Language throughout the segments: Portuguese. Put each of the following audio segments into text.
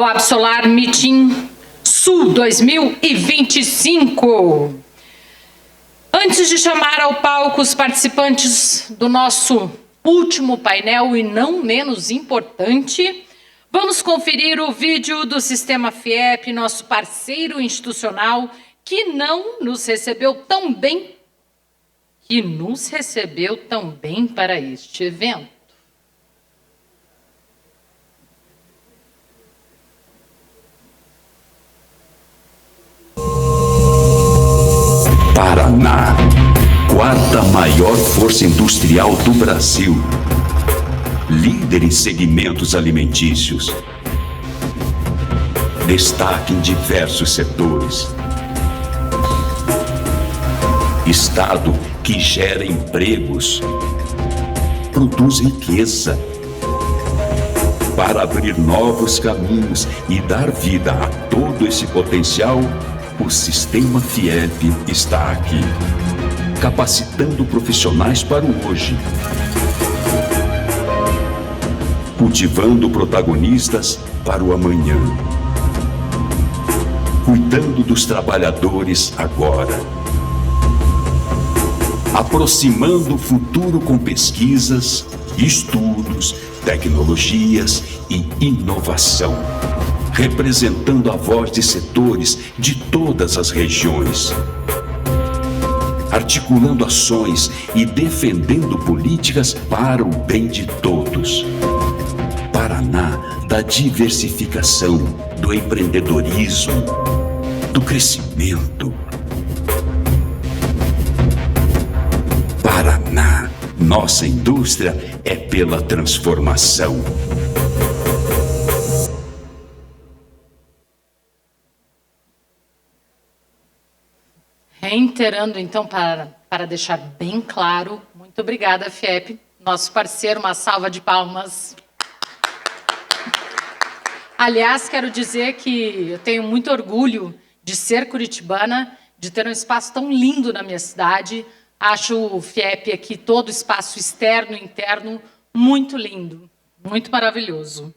Absolar Meeting Sul 2025. Antes de chamar ao palco os participantes do nosso último painel e não menos importante, vamos conferir o vídeo do Sistema FIEP, nosso parceiro institucional, que nos recebeu tão bem para este evento. Paraná, quarta maior força industrial do Brasil. Líder em segmentos alimentícios. Destaque em diversos setores. Estado que gera empregos, produz riqueza. Para abrir novos caminhos e dar vida a todo esse potencial, o Sistema FIEP está aqui, capacitando profissionais para o hoje, cultivando protagonistas para o amanhã, cuidando dos trabalhadores agora, aproximando o futuro com pesquisas, estudos, tecnologias e inovação, representando a voz de setores de todas as regiões, articulando ações e defendendo políticas para o bem de todos. Paraná da diversificação, do empreendedorismo, do crescimento. Paraná, nossa indústria é pela transformação. Reiterando, então, para deixar bem claro, muito obrigada, FIEP, nosso parceiro, uma salva de palmas. Aliás, quero dizer que eu tenho muito orgulho de ser curitibana, de ter um espaço tão lindo na minha cidade. Acho o FIEP aqui, todo o espaço externo e interno, muito lindo, muito maravilhoso.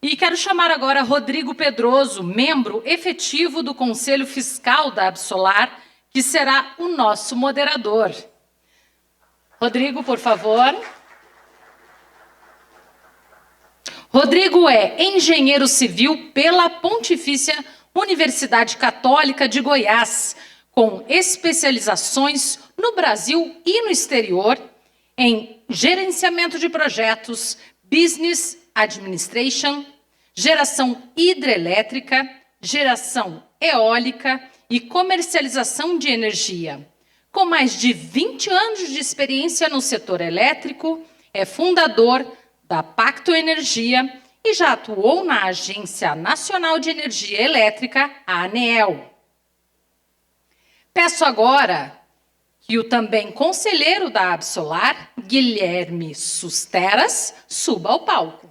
E quero chamar agora Rodrigo Pedroso, membro efetivo do Conselho Fiscal da Absolar, que será o nosso moderador. Rodrigo, por favor. Rodrigo é engenheiro civil pela Pontifícia Universidade Católica de Goiás, com especializações no Brasil e no exterior em gerenciamento de projetos, business administration, geração hidrelétrica, geração eólica e comercialização de energia. Com mais de 20 anos de experiência no setor elétrico, é fundador da Pacto Energia e já atuou na Agência Nacional de Energia Elétrica, a ANEEL. Peço agora que o também conselheiro da Absolar, Guilherme Susteras, suba ao palco.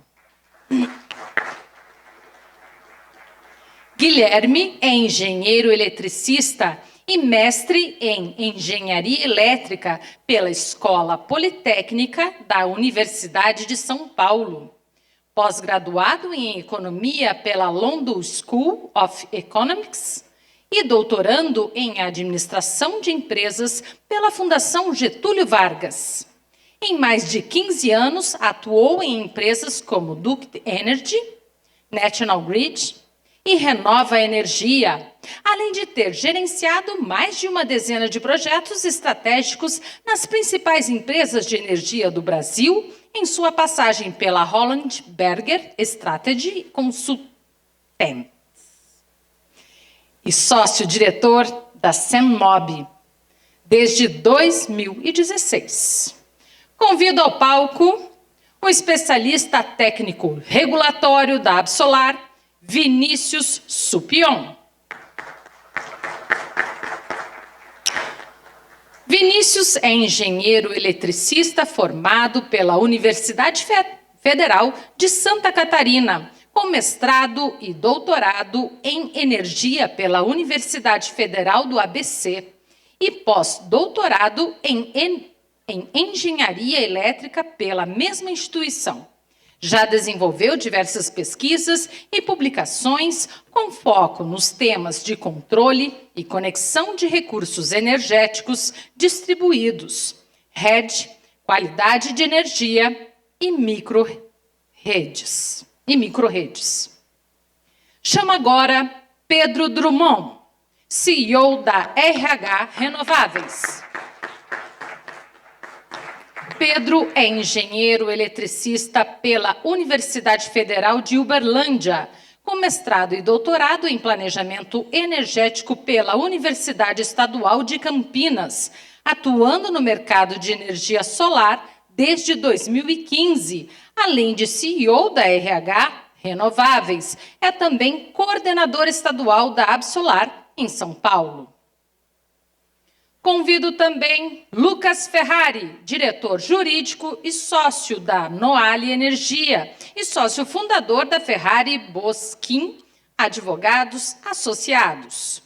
Guilherme é engenheiro eletricista e mestre em engenharia elétrica pela Escola Politécnica da Universidade de São Paulo. Pós-graduado em economia pela London School of Economics e doutorando em administração de empresas pela Fundação Getúlio Vargas. Em mais de 15 anos, atuou em empresas como Duke Energy, National Grid e Renova Energia, além de ter gerenciado mais de uma dezena de projetos estratégicos nas principais empresas de energia do Brasil, em sua passagem pela Holland Berger Strategy Consultants. E sócio-diretor da CENMOB, desde 2016. Convido ao palco o especialista técnico regulatório da Absolar, Vinícius Supion. Vinícius é engenheiro eletricista formado pela Universidade Federal de Santa Catarina, com mestrado e doutorado em energia pela Universidade Federal do ABC e pós-doutorado em engenharia elétrica pela mesma instituição. Já desenvolveu diversas pesquisas e publicações com foco nos temas de controle e conexão de recursos energéticos distribuídos, rede, qualidade de energia e micro-redes. Chamo agora Pedro Drummond, CEO da RH Renováveis. Pedro é engenheiro eletricista pela Universidade Federal de Uberlândia, com mestrado e doutorado em planejamento energético pela Universidade Estadual de Campinas, atuando no mercado de energia solar desde 2015, além de CEO da RH Renováveis. É também coordenador estadual da Absolar, em São Paulo. Convido também Lucas Ferrari, diretor jurídico e sócio da Noale Energia e sócio fundador da Ferrari Bosquin Advogados Associados.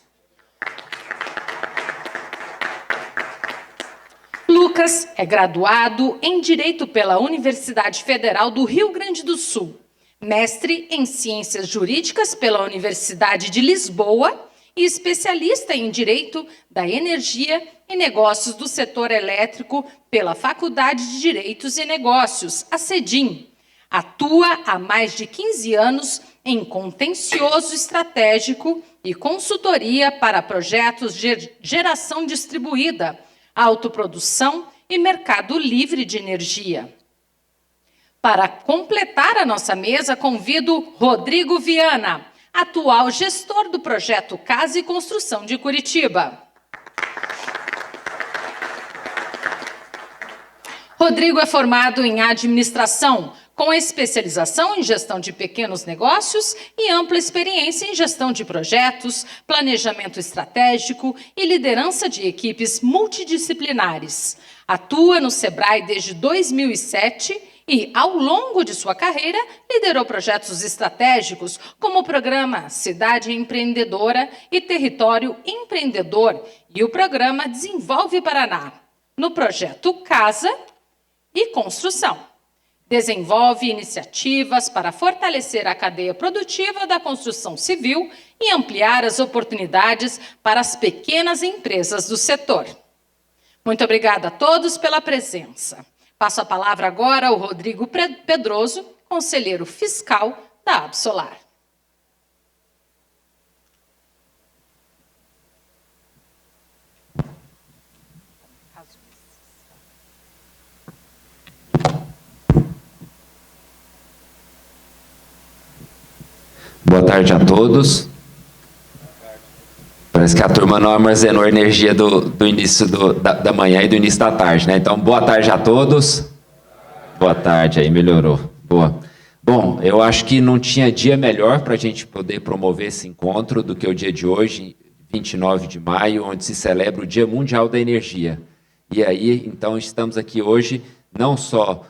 Lucas é graduado em Direito pela Universidade Federal do Rio Grande do Sul, mestre em Ciências Jurídicas pela Universidade de Lisboa e especialista em Direito da Energia e Negócios do Setor Elétrico pela Faculdade de Direitos e Negócios, a CEDIM. Atua há mais de 15 anos em contencioso estratégico e consultoria para projetos de geração distribuída, autoprodução e mercado livre de energia. Para completar a nossa mesa, convido Rodrigo Viana, atual gestor do projeto Casa e Construção de Curitiba. Rodrigo é formado em administração, com especialização em gestão de pequenos negócios e ampla experiência em gestão de projetos, planejamento estratégico e liderança de equipes multidisciplinares. Atua no Sebrae desde 2007 e, ao longo de sua carreira, liderou projetos estratégicos como o programa Cidade Empreendedora e Território Empreendedor e o programa Desenvolve Paraná, no projeto Casa e Construção. Desenvolve iniciativas para fortalecer a cadeia produtiva da construção civil e ampliar as oportunidades para as pequenas empresas do setor. Muito obrigada a todos pela presença. Passo a palavra agora ao Rodrigo Pedroso, conselheiro fiscal da Absolar. Boa tarde a todos. Parece que a turma não armazenou energia do início da manhã e do início da tarde, né? Então, boa tarde a todos. Boa tarde, aí melhorou. Boa. Bom, eu acho que não tinha dia melhor para a gente poder promover esse encontro do que o dia de hoje, 29 de maio, onde se celebra o Dia Mundial da Energia. E aí, então, estamos aqui hoje, não só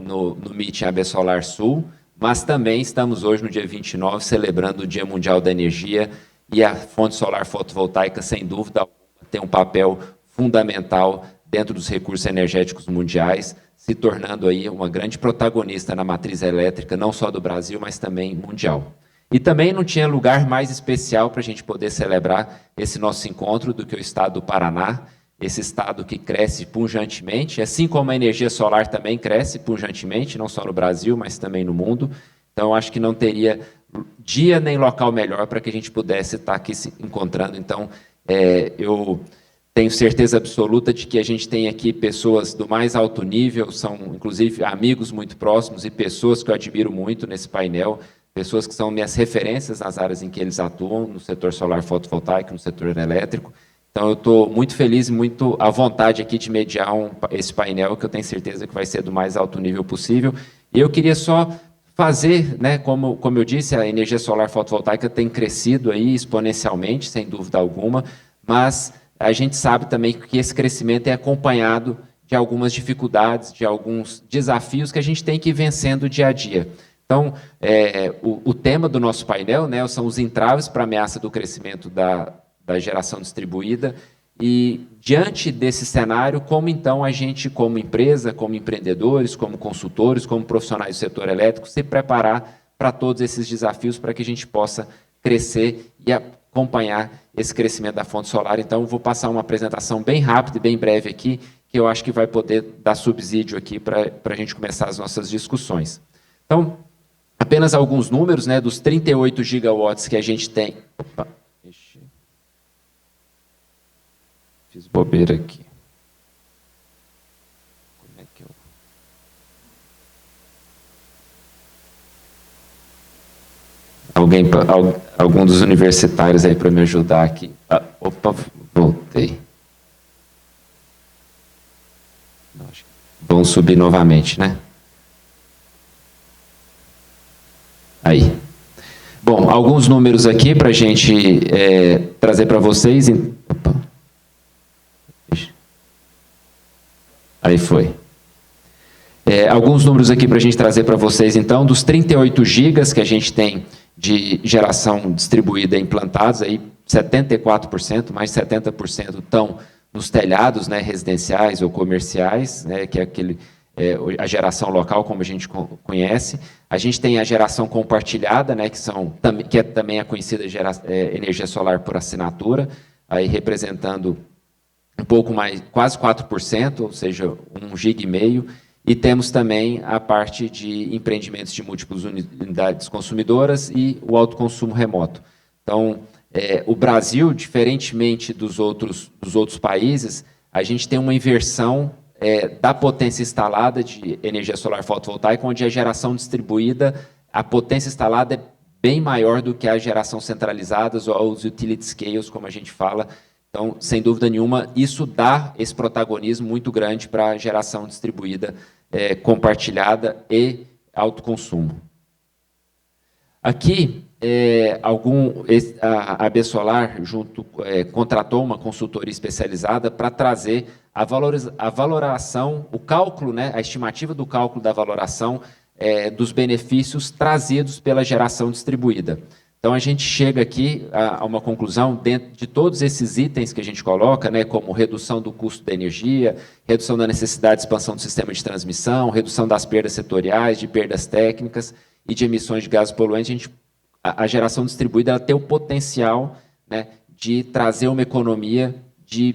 no Meeting AB Solar Sul, mas também estamos hoje, no dia 29, celebrando o Dia Mundial da Energia, e a fonte solar fotovoltaica, sem dúvida alguma, tem um papel fundamental dentro dos recursos energéticos mundiais, se tornando aí uma grande protagonista na matriz elétrica, não só do Brasil, mas também mundial. E também não tinha lugar mais especial para a gente poder celebrar esse nosso encontro do que o estado do Paraná, esse estado que cresce pujantemente, assim como a energia solar também cresce pujantemente, não só no Brasil, mas também no mundo. Então, eu acho que não teria dia nem local melhor para que a gente pudesse estar aqui se encontrando. Então, eu tenho certeza absoluta de que a gente tem aqui pessoas do mais alto nível, são inclusive amigos muito próximos e pessoas que eu admiro muito nesse painel, pessoas que são minhas referências nas áreas em que eles atuam, no setor solar fotovoltaico, no setor elétrico. Então, eu estou muito feliz e muito à vontade aqui de mediar esse painel, que eu tenho certeza que vai ser do mais alto nível possível. E eu queria só fazer, né, como eu disse, a energia solar fotovoltaica tem crescido aí exponencialmente, sem dúvida alguma, mas a gente sabe também que esse crescimento é acompanhado de algumas dificuldades, de alguns desafios que a gente tem que ir vencendo dia a dia. Então, o tema do nosso painel, né, são os entraves para a ameaça do crescimento da geração distribuída, E, diante desse cenário, como então a gente, como empresa, como empreendedores, como consultores, como profissionais do setor elétrico, se preparar para todos esses desafios para que a gente possa crescer e acompanhar esse crescimento da fonte solar. Então, eu vou passar uma apresentação bem rápida e bem breve aqui, que eu acho que vai poder dar subsídio aqui para a gente começar as nossas discussões. Então, apenas alguns números, né, dos 38 gigawatts que a gente tem. Opa, fiz bobeira aqui. Como é que eu... Algum dos universitários aí para me ajudar aqui. Opa, voltei. Vamos subir novamente, né? Aí. Bom, alguns números aqui para a gente trazer para vocês. Opa. Aí foi. Alguns números aqui para a gente trazer para vocês, então, dos 38 gigas que a gente tem de geração distribuída implantados, aí 74%, mais de 70% estão nos telhados, né, residenciais ou comerciais, né, que é a geração local, como a gente conhece. A gente tem a geração compartilhada, né, que é também a conhecida energia solar por assinatura, aí representando um pouco mais, quase 4%, ou seja, 1,5 GB, e temos também a parte de empreendimentos de múltiplas unidades consumidoras e o autoconsumo remoto. Então, o Brasil, diferentemente dos outros países, a gente tem uma inversão da potência instalada de energia solar fotovoltaica, onde a geração distribuída, a potência instalada é bem maior do que a geração centralizada ou os utility scales, como a gente fala. Então, sem dúvida nenhuma, isso dá esse protagonismo muito grande para a geração distribuída compartilhada e autoconsumo. Aqui, a AB Solar contratou uma consultoria especializada para trazer a valoração, o cálculo, né, a estimativa do cálculo da valoração dos benefícios trazidos pela geração distribuída. Então, a gente chega aqui a uma conclusão, dentro de todos esses itens que a gente coloca, né, como redução do custo da energia, redução da necessidade de expansão do sistema de transmissão, redução das perdas setoriais, de perdas técnicas e de emissões de gases poluentes, a geração distribuída ela tem o potencial, né, de trazer uma economia de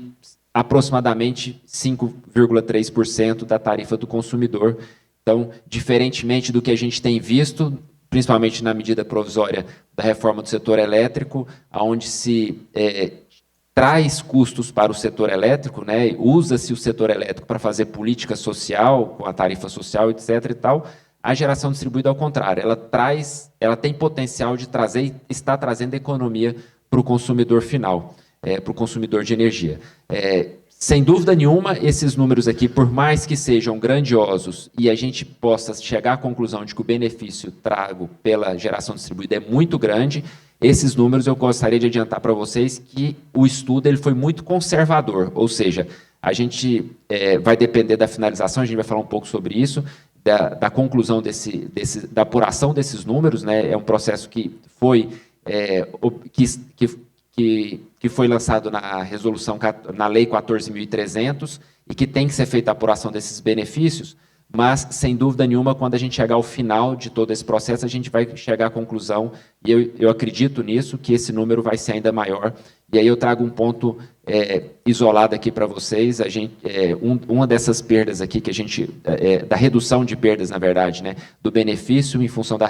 aproximadamente 5,3% da tarifa do consumidor. Então, diferentemente do que a gente tem visto, principalmente na medida provisória da reforma do setor elétrico, onde se traz custos para o setor elétrico, né, usa-se o setor elétrico para fazer política social, com a tarifa social, etc. e tal, a geração distribuída, ao contrário, ela tem potencial de trazer, e está trazendo economia para o consumidor final, para o consumidor de energia. Sem dúvida nenhuma, esses números aqui, por mais que sejam grandiosos e a gente possa chegar à conclusão de que o benefício trago pela geração distribuída é muito grande, esses números eu gostaria de adiantar para vocês que o estudo ele foi muito conservador, ou seja, a gente vai depender da finalização, a gente vai falar um pouco sobre isso, da conclusão da apuração desses números, né? É um processo que foi que foi lançado na Lei 14.300 e que tem que ser feita a apuração desses benefícios, mas, sem dúvida nenhuma, quando a gente chegar ao final de todo esse processo, a gente vai chegar à conclusão, e eu acredito nisso, que esse número vai ser ainda maior. E aí eu trago um ponto isolado aqui para vocês. Uma dessas perdas aqui, que a gente, da redução de perdas, na verdade, né, do benefício em função da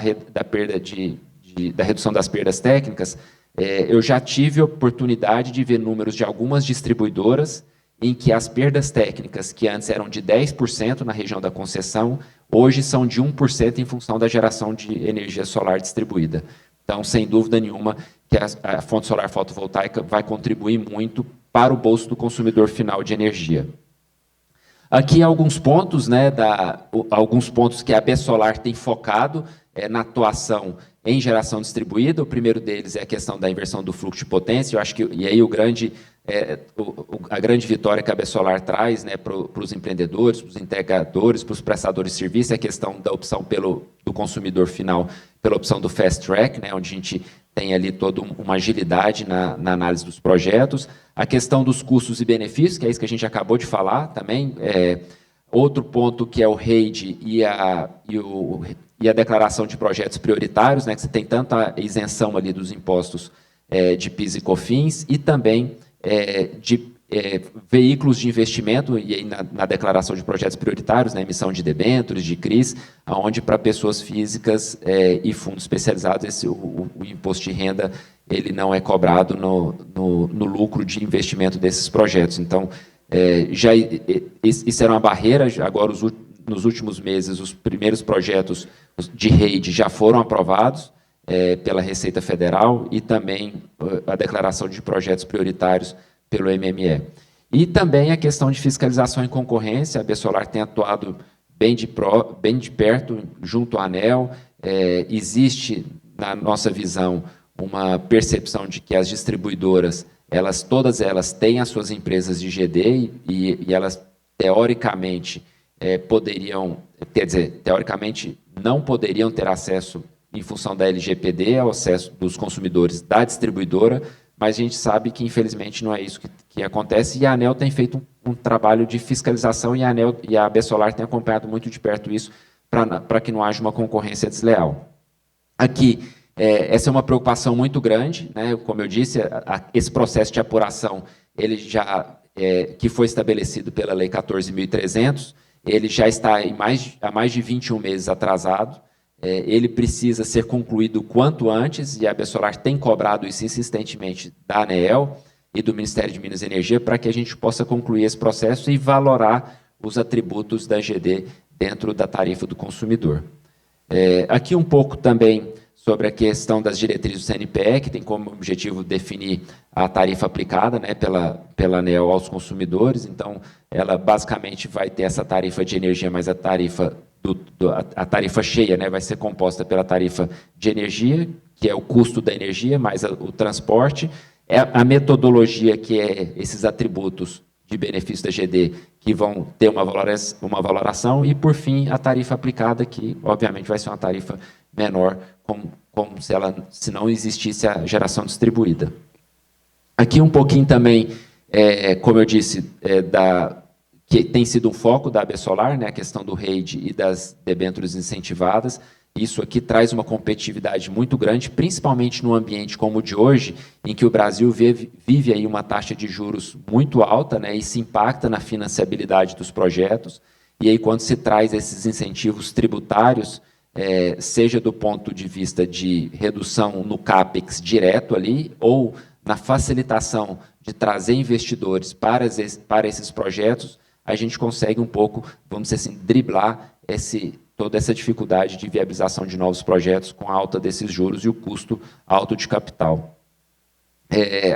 redução das perdas técnicas, eu já tive a oportunidade de ver números de algumas distribuidoras em que as perdas técnicas, que antes eram de 10% na região da concessão, hoje são de 1% em função da geração de energia solar distribuída. Então, sem dúvida nenhuma, que a fonte solar fotovoltaica vai contribuir muito para o bolso do consumidor final de energia. Aqui alguns pontos, né, alguns pontos que a AB Solar tem focado na atuação em geração distribuída. O primeiro deles é a questão da inversão do fluxo de potência. Eu acho que e aí a grande vitória que a AB Solar traz, né, para os empreendedores, para os integradores, para os prestadores de serviço, é a questão da opção do consumidor final, pela opção do Fast Track, né, onde a gente tem ali toda uma agilidade na análise dos projetos. A questão dos custos e benefícios, que é isso que a gente acabou de falar também. Outro ponto que é o REID e a declaração de projetos prioritários, né, que você tem tanta isenção ali dos impostos de PIS e COFINS, e também de veículos de investimento, e aí na declaração de projetos prioritários, na emissão de debêntures, de CRIs, onde para pessoas físicas e fundos especializados o imposto de renda ele não é cobrado no lucro de investimento desses projetos. Então, isso era uma barreira. Agora, nos últimos meses, os primeiros projetos de REID já foram aprovados pela Receita Federal e também a declaração de projetos prioritários pelo MME. E também a questão de fiscalização e concorrência. A Besolar tem atuado bem de perto junto à ANEEL. Existe, na nossa visão, uma percepção de que as distribuidoras, todas elas têm as suas empresas de GD e elas, teoricamente, teoricamente, não poderiam ter acesso, em função da LGPD, ao acesso dos consumidores da distribuidora, mas a gente sabe que, infelizmente, não é isso que acontece, e a ANEEL tem feito um trabalho de fiscalização, e a Besolar tem acompanhado muito de perto isso, para que não haja uma concorrência desleal. Aqui, essa é uma preocupação muito grande, né? Como eu disse, esse processo de apuração, ele já, que foi estabelecido pela Lei 14.300, ele já está há mais de 21 meses atrasado. Ele precisa ser concluído o quanto antes, e a Besolar tem cobrado isso insistentemente da ANEEL e do Ministério de Minas e Energia, para que a gente possa concluir esse processo e valorar os atributos da GD dentro da tarifa do consumidor. Aqui um pouco também sobre a questão das diretrizes do CNPE, que tem como objetivo definir a tarifa aplicada, né, pela ANEEL aos consumidores. Então, ela basicamente vai ter essa tarifa de energia, mas a tarifa cheia, né, vai ser composta pela tarifa de energia, que é o custo da energia, mais o transporte, a metodologia, que é esses atributos de benefício da GD, que vão ter uma valoração, e, por fim, a tarifa aplicada, que, obviamente, vai ser uma tarifa menor, como se não existisse a geração distribuída. Aqui um pouquinho também, como eu disse, que tem sido um foco da Besolar, né, a questão do REID e das debêntures incentivadas. Isso aqui traz uma competitividade muito grande, principalmente num ambiente como o de hoje, em que o Brasil vive aí uma taxa de juros muito alta, né, e se impacta na financiabilidade dos projetos. E aí, quando se traz esses incentivos tributários, seja do ponto de vista de redução no CAPEX direto ali, ou na facilitação de trazer investidores para esses projetos, a gente consegue um pouco, vamos dizer assim, driblar toda essa dificuldade de viabilização de novos projetos com a alta desses juros e o custo alto de capital.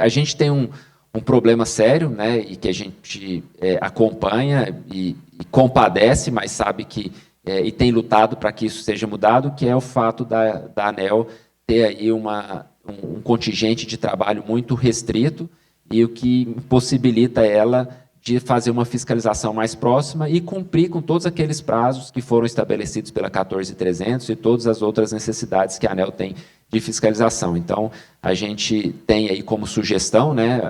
A gente tem um problema sério, né, e que a gente acompanha e compadece, mas sabe que e tem lutado para que isso seja mudado, que é o fato da ANEEL ter aí um contingente de trabalho muito restrito, e o que impossibilita ela de fazer uma fiscalização mais próxima e cumprir com todos aqueles prazos que foram estabelecidos pela 14.300 e todas as outras necessidades que a ANEEL tem de fiscalização. Então, a gente tem aí como sugestão, né,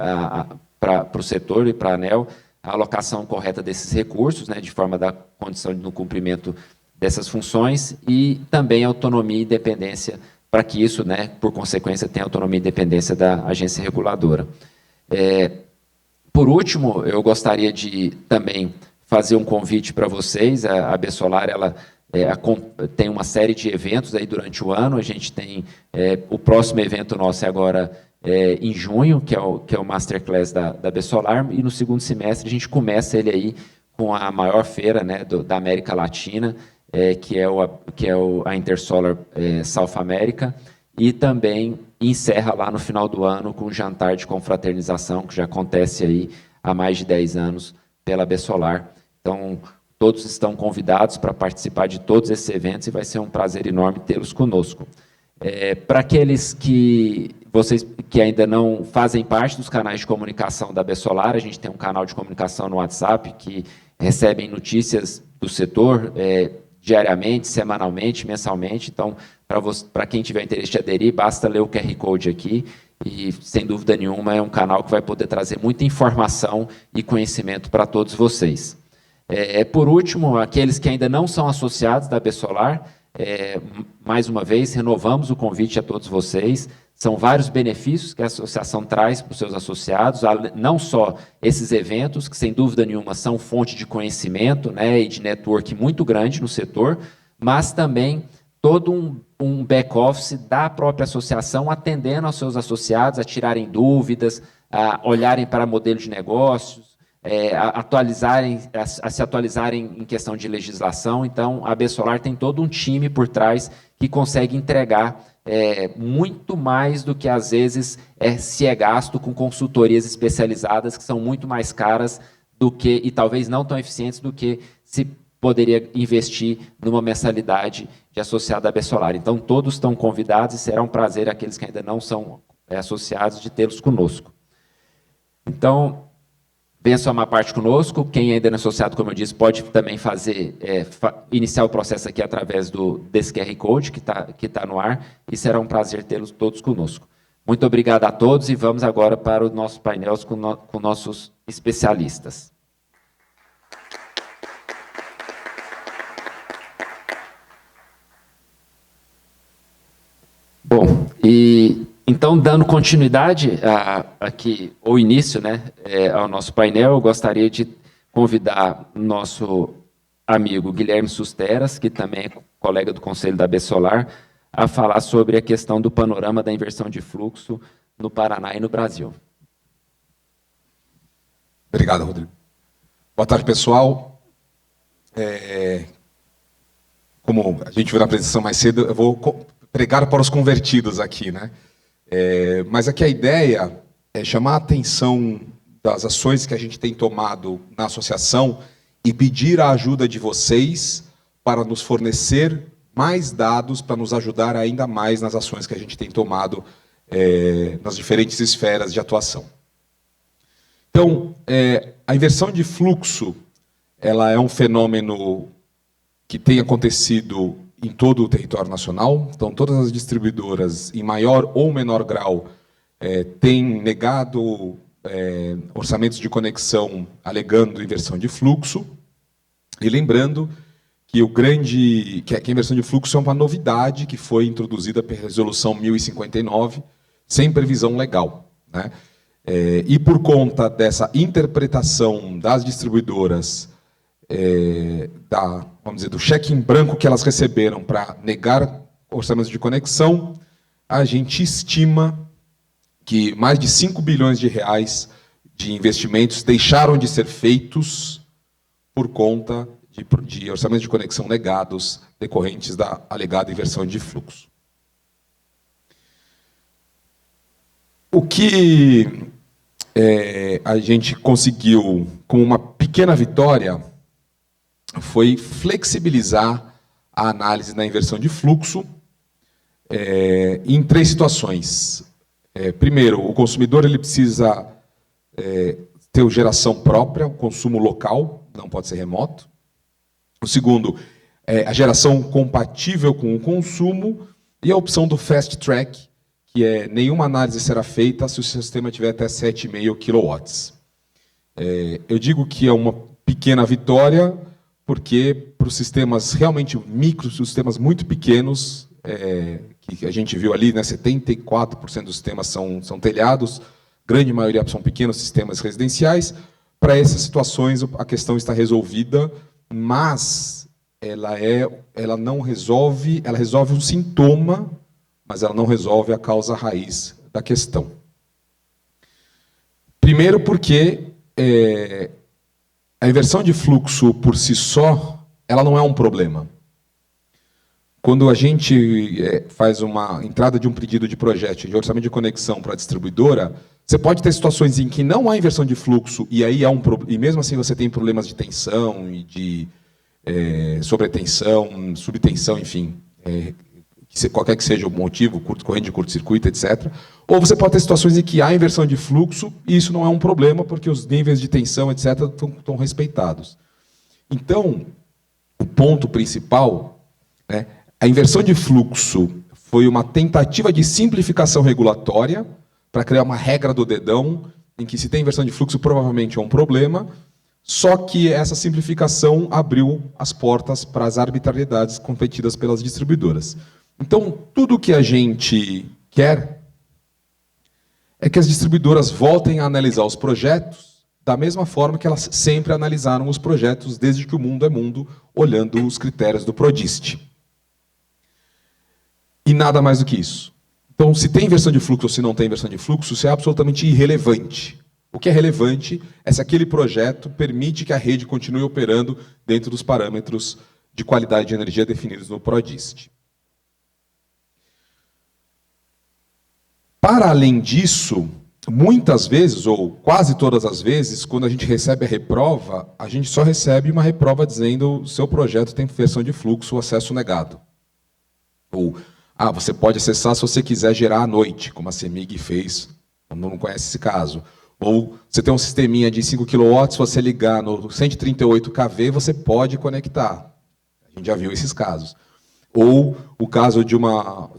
para o setor e para a ANEEL, a alocação correta desses recursos, né, de forma a dar condição no cumprimento dessas funções, e também autonomia e independência para que isso, né, por consequência, tenha autonomia e independência da agência reguladora. Por último, eu gostaria de também fazer um convite para vocês. A Besolar, ela tem uma série de eventos aí durante o ano. A gente tem o próximo evento nosso agora em junho, que é o Masterclass da Besolar, e no segundo semestre a gente começa ele aí com a maior feira, né, da América Latina, que é a Intersolar South America, e também encerra lá no final do ano com o jantar de confraternização, que já acontece aí há mais de 10 anos pela Besolar. Então, todos estão convidados para participar de todos esses eventos, e vai ser um prazer enorme tê-los conosco. Para aqueles que ainda não fazem parte dos canais de comunicação da Besolar, a gente tem um canal de comunicação no WhatsApp que recebem notícias do setor diariamente, semanalmente, mensalmente. Então, Para quem tiver interesse de aderir, basta ler o QR Code aqui e, sem dúvida nenhuma, é um canal que vai poder trazer muita informação e conhecimento para todos vocês. Por último, aqueles que ainda não são associados da Besolar, mais uma vez, renovamos o convite a todos vocês. São vários benefícios que a associação traz para os seus associados, não só esses eventos, que sem dúvida nenhuma são fonte de conhecimento, né, e de network muito grande no setor, mas também todo um back-office da própria associação atendendo aos seus associados a tirarem dúvidas, a olharem para modelo de negócios, a se atualizarem em questão de legislação. Então, a Besolar tem todo um time por trás que consegue entregar muito mais do que, às vezes, se é gasto com consultorias especializadas que são muito mais caras do que, e talvez não tão eficientes do que se poderia investir numa mensalidade de associado à Besolar. Então, todos estão convidados e será um prazer, aqueles que ainda não são associados, de tê-los conosco. Então, venha somar parte conosco. Quem ainda não é associado, como eu disse, pode também iniciar o processo aqui através desse QR Code que tá no ar, e será um prazer tê-los todos conosco. Muito obrigado a todos e vamos agora para o nosso painel com nossos especialistas. Bom, então, dando continuidade aqui, ou início, né, ao nosso painel, eu gostaria de convidar nosso amigo Guilherme Susteras, que também é colega do Conselho da Besolar, a falar sobre a questão do panorama da inversão de fluxo no Paraná e no Brasil. Obrigado, Rodrigo. Boa tarde, pessoal. Como a gente viu na apresentação mais cedo, eu vou pregar para os convertidos aqui, né? Mas aqui a ideia é chamar a atenção das ações que a gente tem tomado na associação e pedir a ajuda de vocês para nos fornecer mais dados, para nos ajudar ainda mais nas ações que a gente tem tomado nas diferentes esferas de atuação. Então, a inversão de fluxo, ela é um fenômeno que tem acontecido em todo o território nacional. Então, todas as distribuidoras, em maior ou menor grau, têm negado orçamentos de conexão alegando inversão de fluxo. E lembrando que a inversão de fluxo é uma novidade que foi introduzida pela Resolução 1059, sem previsão legal, né? E por conta dessa interpretação das distribuidoras, vamos dizer, do cheque em branco que elas receberam para negar orçamentos de conexão, a gente estima que mais de 5 bilhões de reais de investimentos deixaram de ser feitos por conta de orçamentos de conexão negados decorrentes da alegada inversão de fluxo. O que a gente conseguiu, com uma pequena vitória, foi flexibilizar a análise da inversão de fluxo em 3 situações. Primeiro, o consumidor ele precisa ter geração própria, o consumo local, não pode ser remoto. O segundo, a geração compatível com o consumo, e a opção do Fast Track, que nenhuma análise será feita se o sistema tiver até 7,5 kW. Eu digo que é uma pequena vitória, porque para os sistemas realmente micros, os sistemas muito pequenos, que a gente viu ali, né, 74% dos sistemas são telhados, grande maioria são pequenos sistemas residenciais. Para essas situações, a questão está resolvida, mas ela não resolve, ela resolve um sintoma, mas ela não resolve a causa raiz da questão. Primeiro porque a inversão de fluxo por si só, ela não é um problema. Quando a gente faz uma entrada de um pedido de projeto de orçamento de conexão para a distribuidora, você pode ter situações em que não há inversão de fluxo e aí e mesmo assim você tem problemas de tensão e de sobretensão, subtensão, enfim, qualquer que seja o motivo, corrente de curto-circuito, etc. Ou você pode ter situações em que há inversão de fluxo e isso não é um problema porque os níveis de tensão, etc., estão respeitados. Então, o ponto principal, a inversão de fluxo foi uma tentativa de simplificação regulatória para criar uma regra do dedão, em que se tem inversão de fluxo provavelmente é um problema, só que essa simplificação abriu as portas para as arbitrariedades competidas pelas distribuidoras. Então, tudo que a gente quer é que as distribuidoras voltem a analisar os projetos da mesma forma que elas sempre analisaram os projetos desde que o mundo é mundo, olhando os critérios do PRODIST. E nada mais do que isso. Então, se tem inversão de fluxo ou se não tem inversão de fluxo, isso é absolutamente irrelevante. O que é relevante é se aquele projeto permite que a rede continue operando dentro dos parâmetros de qualidade de energia definidos no PRODIST. Para além disso, muitas vezes, ou quase todas as vezes, quando a gente recebe a reprova, a gente só recebe uma reprova dizendo que o seu projeto tem inversão de fluxo ou acesso negado. Ou, você pode acessar se você quiser gerar à noite, como a CEMIG fez, não conhece esse caso. Ou você tem um sisteminha de 5 kW, se você ligar no 138 kV, você pode conectar. A gente já viu esses casos. Ou o caso de uma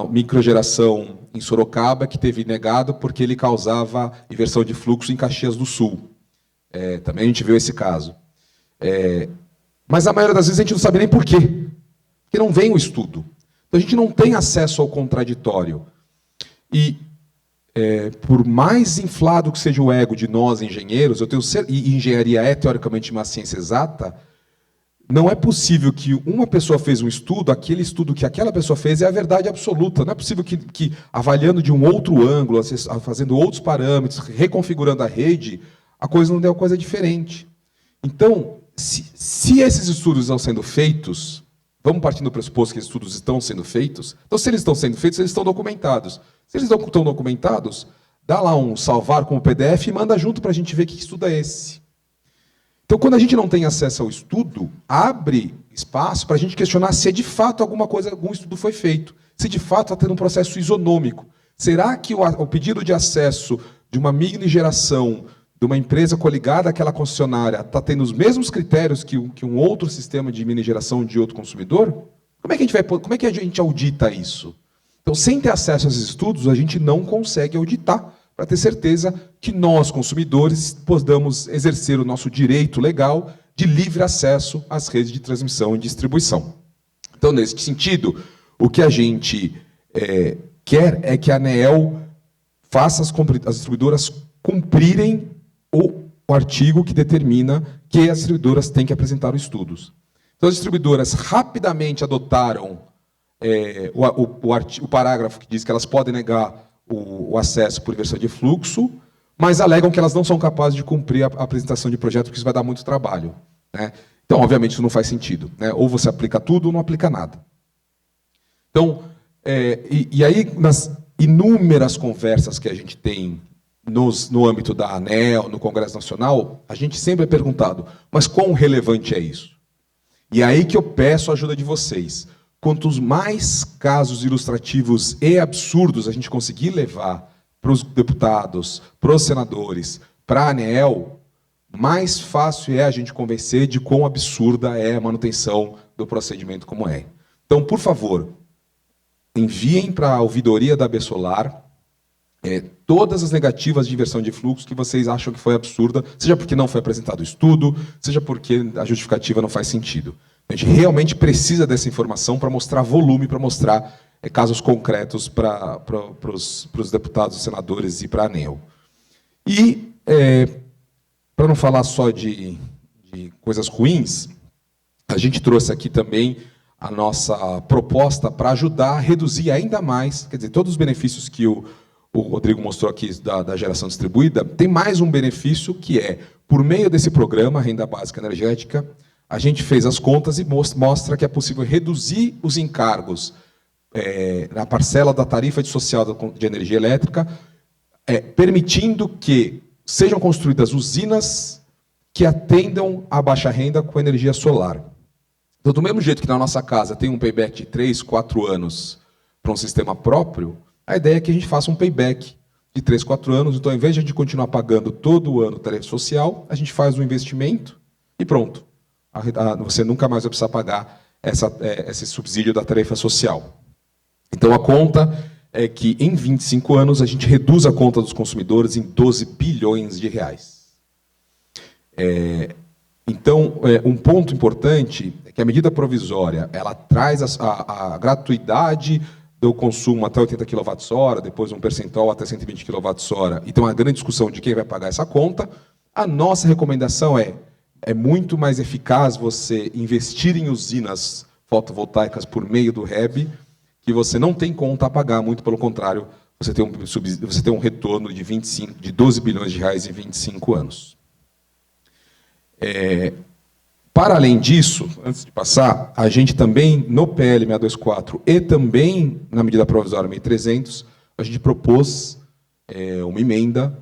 microgeração em Sorocaba que teve negado porque ele causava inversão de fluxo em Caxias do Sul. Também a gente viu esse caso. Mas a maioria das vezes a gente não sabe nem por quê. Porque não vem o estudo. Então a gente não tem acesso ao contraditório. E por mais inflado que seja o ego de nós, engenheiros, e engenharia é teoricamente uma ciência exata, não é possível que uma pessoa fez um estudo, aquele estudo que aquela pessoa fez é a verdade absoluta. Não é possível que avaliando de um outro ângulo, fazendo outros parâmetros, reconfigurando a rede, a coisa não dê uma coisa diferente. Então, se esses estudos estão sendo feitos, vamos partir do pressuposto que esses estudos estão sendo feitos, então se eles estão sendo feitos, eles estão documentados. Se eles estão documentados, dá lá um salvar como PDF e manda junto para a gente ver que estudo é esse. Então, quando a gente não tem acesso ao estudo, abre espaço para a gente questionar se de fato algum estudo foi feito, se de fato está tendo um processo isonômico. Será que o pedido de acesso de uma mini geração de uma empresa coligada àquela concessionária está tendo os mesmos critérios que um outro sistema de mini geração de outro consumidor? Como é que a gente audita isso? Então, sem ter acesso a esses estudos, a gente não consegue auditar, para ter certeza que nós, consumidores, podamos exercer o nosso direito legal de livre acesso às redes de transmissão e distribuição. Então, nesse sentido, o que a gente quer é que a ANEEL faça as distribuidoras cumprirem o artigo que determina que as distribuidoras têm que apresentar os estudos. Então, as distribuidoras rapidamente adotaram o parágrafo que diz que elas podem negar o acesso por inversão de fluxo, mas alegam que elas não são capazes de cumprir a apresentação de projeto, porque isso vai dar muito trabalho. Né? Então, obviamente, isso não faz sentido. Né? Ou você aplica tudo ou não aplica nada. Então, e aí, nas inúmeras conversas que a gente tem no âmbito da ANEEL, no Congresso Nacional, a gente sempre é perguntado, mas quão relevante é isso? E é aí que eu peço a ajuda de vocês. Quantos mais casos ilustrativos e absurdos a gente conseguir levar para os deputados, para os senadores, para a ANEEL, mais fácil é a gente convencer de quão absurda é a manutenção do procedimento como é. Então, por favor, enviem para a ouvidoria da Absolar todas as negativas de inversão de fluxo que vocês acham que foi absurda, seja porque não foi apresentado o estudo, seja porque a justificativa não faz sentido. A gente realmente precisa dessa informação para mostrar volume, para mostrar casos concretos para os deputados, senadores e para a ANEEL. E, para não falar só de coisas ruins, a gente trouxe aqui também a nossa proposta para ajudar a reduzir ainda mais, quer dizer, todos os benefícios que o Rodrigo mostrou aqui da geração distribuída, tem mais um benefício que por meio desse programa, Renda Básica Energética, a gente fez as contas e mostra que é possível reduzir os encargos na parcela da tarifa social de energia elétrica, permitindo que sejam construídas usinas que atendam a baixa renda com energia solar. Então, do mesmo jeito que na nossa casa tem um payback de 3, 4 anos para um sistema próprio, a ideia é que a gente faça um payback de 3, 4 anos. Então, ao invés de a gente continuar pagando todo ano tarifa social, a gente faz um investimento e pronto. Você nunca mais vai precisar pagar esse subsídio da tarifa social. Então, a conta é que, em 25 anos, a gente reduz a conta dos consumidores em 12 bilhões de reais. Então, um ponto importante é que a medida provisória ela traz a gratuidade do consumo até 80 kWh, depois um percentual até 120 kWh, e tem uma grande discussão de quem vai pagar essa conta. A nossa recomendação é muito mais eficaz você investir em usinas fotovoltaicas por meio do REB, que você não tem conta a pagar, muito pelo contrário, você tem um retorno de 12 bilhões de reais em 25 anos. Para além disso, antes de passar, a gente também, no PL 624 e também na medida provisória 1300, a gente propôs uma emenda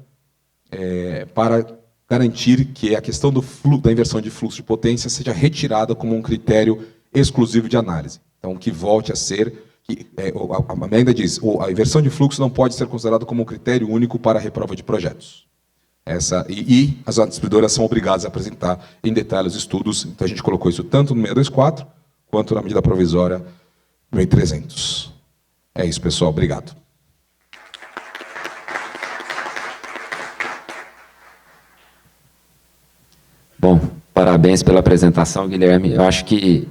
para garantir que a questão da inversão de fluxo de potência seja retirada como um critério exclusivo de análise. Então, que volte a ser... a emenda diz a inversão de fluxo não pode ser considerada como um critério único para a reprova de projetos. E as distribuidoras são obrigadas a apresentar em detalhe os estudos. Então, a gente colocou isso tanto no 624 quanto na medida provisória 1300. É isso, pessoal. Obrigado. Bom, parabéns pela apresentação, Guilherme. Eu acho que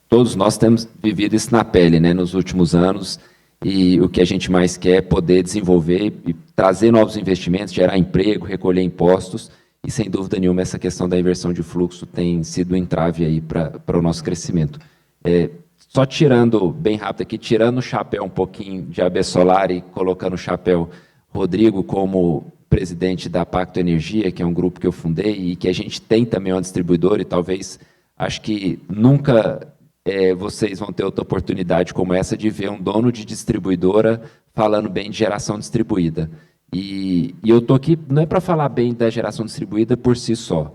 todos nós temos vivido isso na pele, né, nos últimos anos, e o que a gente mais quer é poder desenvolver e trazer novos investimentos, gerar emprego, recolher impostos, e sem dúvida nenhuma essa questão da inversão de fluxo tem sido um entrave aí para o nosso crescimento. Só tirando, bem rápido aqui, tirando o chapéu um pouquinho de AB Solar e colocando o chapéu Rodrigo como presidente da Pacto Energia, que é um grupo que eu fundei e que a gente tem também uma distribuidora, e talvez, acho que nunca vocês vão ter outra oportunidade como essa de ver um dono de distribuidora falando bem de geração distribuída. E eu estou aqui, não é para falar bem da geração distribuída por si só.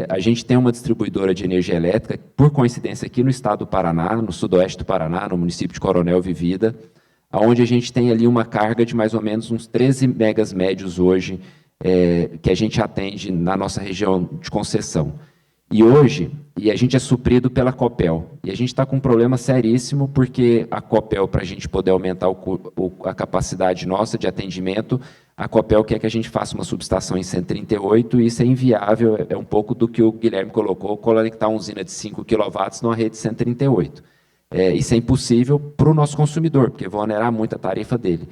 A gente tem uma distribuidora de energia elétrica, por coincidência, aqui no estado do Paraná, no sudoeste do Paraná, no município de Coronel Vivida, onde a gente tem ali uma carga de mais ou menos uns 13 megas médios hoje, que a gente atende na nossa região de concessão. E hoje, a gente é suprido pela Copel. E a gente está com um problema seríssimo, porque a Copel, para a gente poder aumentar a capacidade nossa de atendimento, a Copel quer que a gente faça uma subestação em 138, e isso é inviável, é um pouco do que o Guilherme colocou, conectar uma usina de 5 kW numa rede de 138. Isso é impossível para o nosso consumidor, porque vai onerar muito a tarifa dele.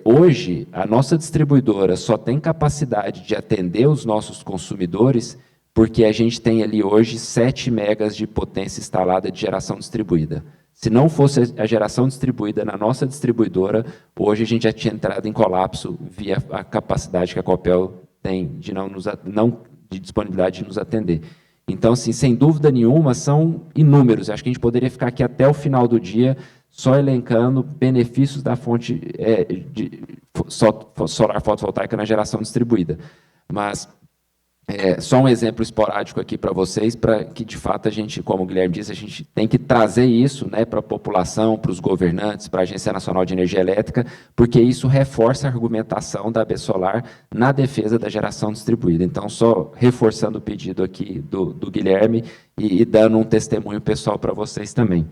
Hoje, a nossa distribuidora só tem capacidade de atender os nossos consumidores porque a gente tem ali hoje 7 megas de potência instalada de geração distribuída. Se não fosse a geração distribuída na nossa distribuidora, hoje a gente já tinha entrado em colapso via a capacidade que a Copel tem de de disponibilidade de nos atender. Então, assim, sem dúvida nenhuma, são inúmeros. Acho que a gente poderia ficar aqui até o final do dia só elencando benefícios da fonte de solar fotovoltaica na geração distribuída. Mas só um exemplo esporádico aqui para vocês, para que, de fato, a gente, como o Guilherme disse, a gente tem que trazer isso, né, para a população, para os governantes, para a Agência Nacional de Energia Elétrica, porque isso reforça a argumentação da AB Solar na defesa da geração distribuída. Então, só reforçando o pedido aqui do Guilherme e dando um testemunho pessoal para vocês também.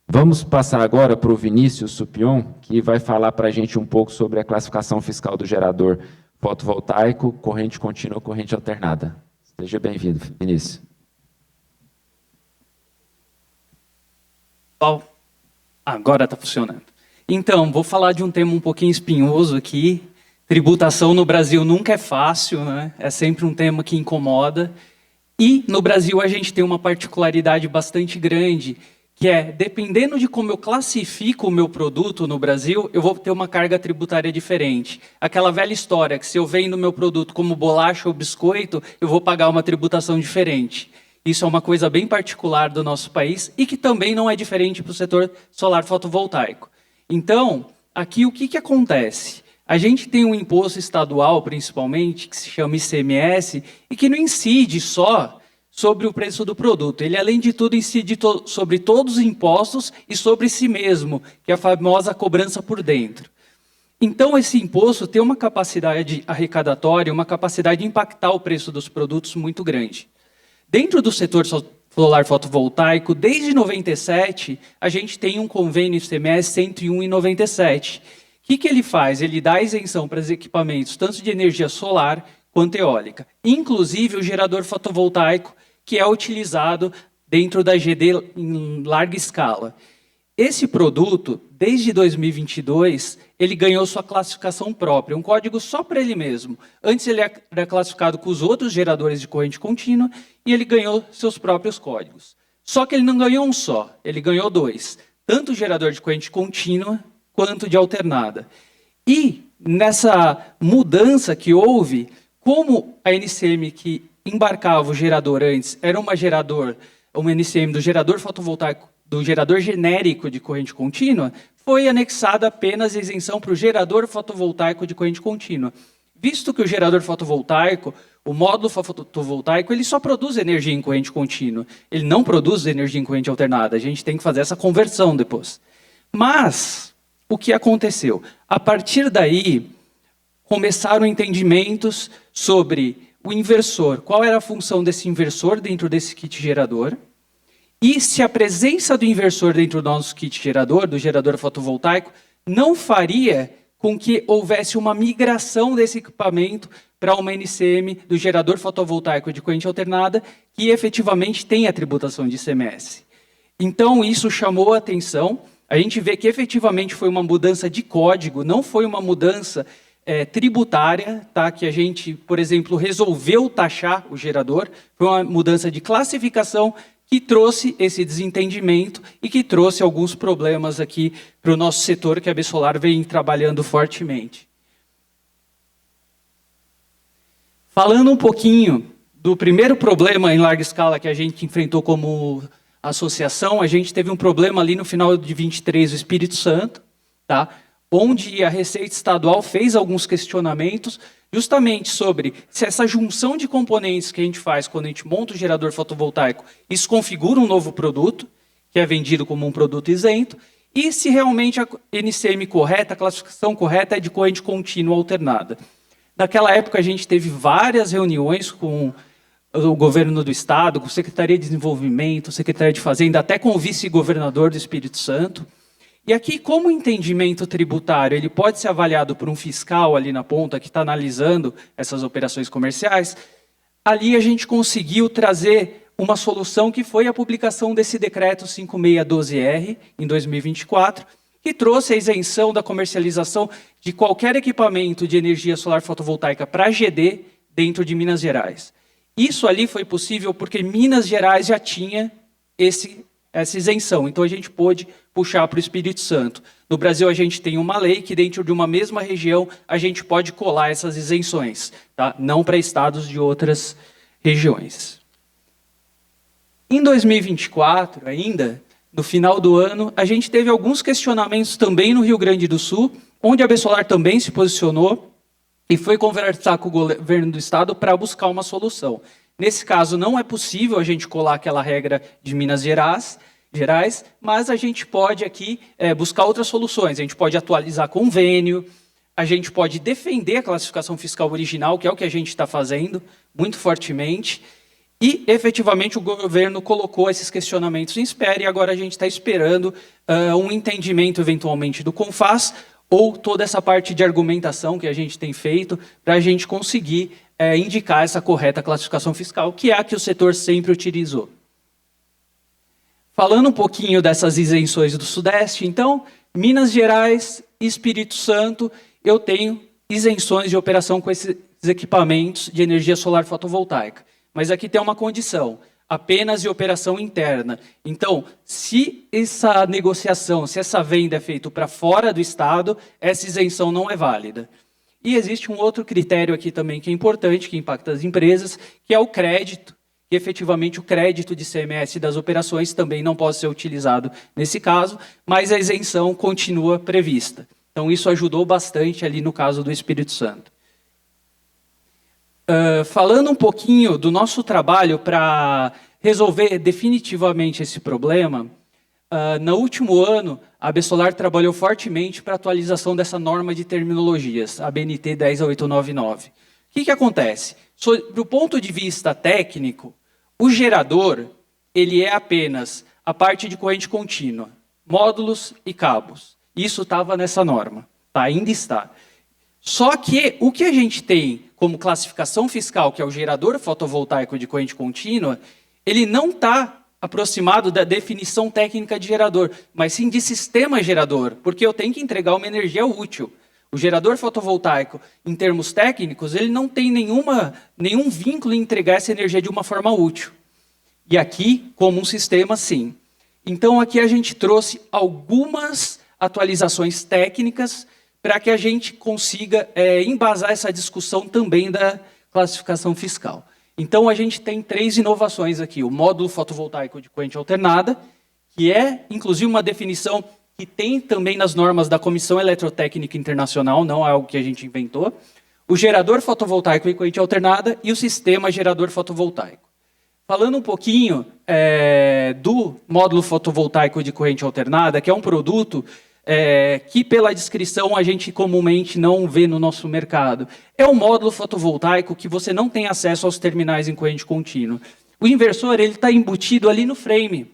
Vamos passar agora para o Vinícius Supion, que vai falar para a gente um pouco sobre a classificação fiscal do gerador fotovoltaico, corrente contínua, corrente alternada. Seja bem-vindo, Vinícius. Agora está funcionando. Então, vou falar de um tema um pouquinho espinhoso aqui. Tributação no Brasil nunca é fácil, né? É sempre um tema que incomoda. E no Brasil a gente tem uma particularidade bastante grande, que é, dependendo de como eu classifico o meu produto no Brasil, eu vou ter uma carga tributária diferente. Aquela velha história que se eu vendo meu produto como bolacha ou biscoito, eu vou pagar uma tributação diferente. Isso é uma coisa bem particular do nosso país e que também não é diferente para o setor solar fotovoltaico. Então, aqui o que acontece? A gente tem um imposto estadual, principalmente, que se chama ICMS, e que não incide só sobre o preço do produto. Ele, além de tudo, incide sobre todos os impostos e sobre si mesmo, que é a famosa cobrança por dentro. Então, esse imposto tem uma capacidade arrecadatória, uma capacidade de impactar o preço dos produtos muito grande. Dentro do setor solar fotovoltaico, desde 97, a gente tem um convênio ICMS 101,97. O que ele faz? Ele dá isenção para os equipamentos, tanto de energia solar quanto eólica. Inclusive o gerador fotovoltaico, que é utilizado dentro da GD em larga escala. Esse produto, desde 2022, ele ganhou sua classificação própria, um código só para ele mesmo. Antes ele era classificado com os outros geradores de corrente contínua e ele ganhou seus próprios códigos. Só que ele não ganhou um só, ele ganhou dois. Tanto o gerador de corrente contínua quanto de alternada. E nessa mudança que houve, como a NCM que embarcava o gerador antes era uma NCM do gerador fotovoltaico, do gerador genérico de corrente contínua, foi anexada apenas a isenção para o gerador fotovoltaico de corrente contínua. Visto que o gerador fotovoltaico, o módulo fotovoltaico, ele só produz energia em corrente contínua. Ele não produz energia em corrente alternada. A gente tem que fazer essa conversão depois. Mas o que aconteceu? A partir daí, começaram entendimentos sobre o inversor, qual era a função desse inversor dentro desse kit gerador, e se a presença do inversor dentro do nosso kit gerador, do gerador fotovoltaico, não faria com que houvesse uma migração desse equipamento para uma NCM do gerador fotovoltaico de corrente alternada, que efetivamente tem a tributação de ICMS. Então, isso chamou a atenção. A gente vê que efetivamente foi uma mudança de código, não foi uma mudança tributária, tá? Que a gente, por exemplo, resolveu taxar o gerador, foi uma mudança de classificação que trouxe esse desentendimento e que trouxe alguns problemas aqui para o nosso setor, que a Absolar vem trabalhando fortemente. Falando um pouquinho do primeiro problema em larga escala que a gente enfrentou como associação, a gente teve um problema ali no final de 23 do Espírito Santo, tá? Onde a Receita Estadual fez alguns questionamentos justamente sobre se essa junção de componentes que a gente faz quando a gente monta o gerador fotovoltaico, isso configura um novo produto, que é vendido como um produto isento, e se realmente a NCM correta, a classificação correta é de corrente contínua alternada. Naquela época a gente teve várias reuniões com o governo do Estado, com a Secretaria de Desenvolvimento, Secretaria de Fazenda, até com o vice-governador do Espírito Santo. E aqui, como o entendimento tributário ele pode ser avaliado por um fiscal ali na ponta, que está analisando essas operações comerciais, ali a gente conseguiu trazer uma solução que foi a publicação desse decreto 5612R, em 2024, que trouxe a isenção da comercialização de qualquer equipamento de energia solar fotovoltaica para GD dentro de Minas Gerais. Isso ali foi possível porque Minas Gerais já tinha essa isenção, então a gente pôde puxar para o Espírito Santo. No Brasil a gente tem uma lei que dentro de uma mesma região a gente pode colar essas isenções, tá? Não para estados de outras regiões. Em 2024 ainda, no final do ano, a gente teve alguns questionamentos também no Rio Grande do Sul, onde a Absolar também se posicionou e foi conversar com o governo do estado para buscar uma solução. Nesse caso, não é possível a gente colar aquela regra de Minas Gerais, mas a gente pode aqui buscar outras soluções. A gente pode atualizar convênio, a gente pode defender a classificação fiscal original, que é o que a gente está fazendo muito fortemente, e efetivamente o governo colocou esses questionamentos em espera e agora a gente está esperando um entendimento eventualmente do CONFAS ou toda essa parte de argumentação que a gente tem feito para a gente conseguir indicar essa correta classificação fiscal, que é a que o setor sempre utilizou. Falando um pouquinho dessas isenções do Sudeste, então, Minas Gerais e Espírito Santo, eu tenho isenções de operação com esses equipamentos de energia solar fotovoltaica. Mas aqui tem uma condição, apenas de operação interna. Então, se essa negociação, se essa venda é feita para fora do Estado, essa isenção não é válida. E existe um outro critério aqui também que é importante, que impacta as empresas, que é o crédito, que efetivamente o crédito de ICMS das operações também não pode ser utilizado nesse caso, mas a isenção continua prevista. Então isso ajudou bastante ali no caso do Espírito Santo. Falando um pouquinho do nosso trabalho para resolver definitivamente esse problema, no último ano, a Absolar trabalhou fortemente para a atualização dessa norma de terminologias, a BNT 10899. O que acontece? Sob o ponto de vista técnico, o gerador ele é apenas a parte de corrente contínua, módulos e cabos. Isso estava nessa norma, tá? Ainda está. Só que o que a gente tem como classificação fiscal, que é o gerador fotovoltaico de corrente contínua, ele não está aproximado da definição técnica de gerador, mas sim de sistema gerador, porque eu tenho que entregar uma energia útil. O gerador fotovoltaico, em termos técnicos, ele não tem nenhum vínculo em entregar essa energia de uma forma útil. E aqui, como um sistema, sim. Então, aqui a gente trouxe algumas atualizações técnicas para que a gente consiga embasar essa discussão também da classificação fiscal. Então, a gente tem 3 inovações aqui. O módulo fotovoltaico de corrente alternada, que é, inclusive, uma definição que tem também nas normas da Comissão Eletrotécnica Internacional, não é algo que a gente inventou. O gerador fotovoltaico de corrente alternada e o sistema gerador fotovoltaico. Falando um pouquinho do módulo fotovoltaico de corrente alternada, que é um produto que, pela descrição, a gente comumente não vê no nosso mercado. É um módulo fotovoltaico que você não tem acesso aos terminais em corrente contínua. O inversor está embutido ali no frame,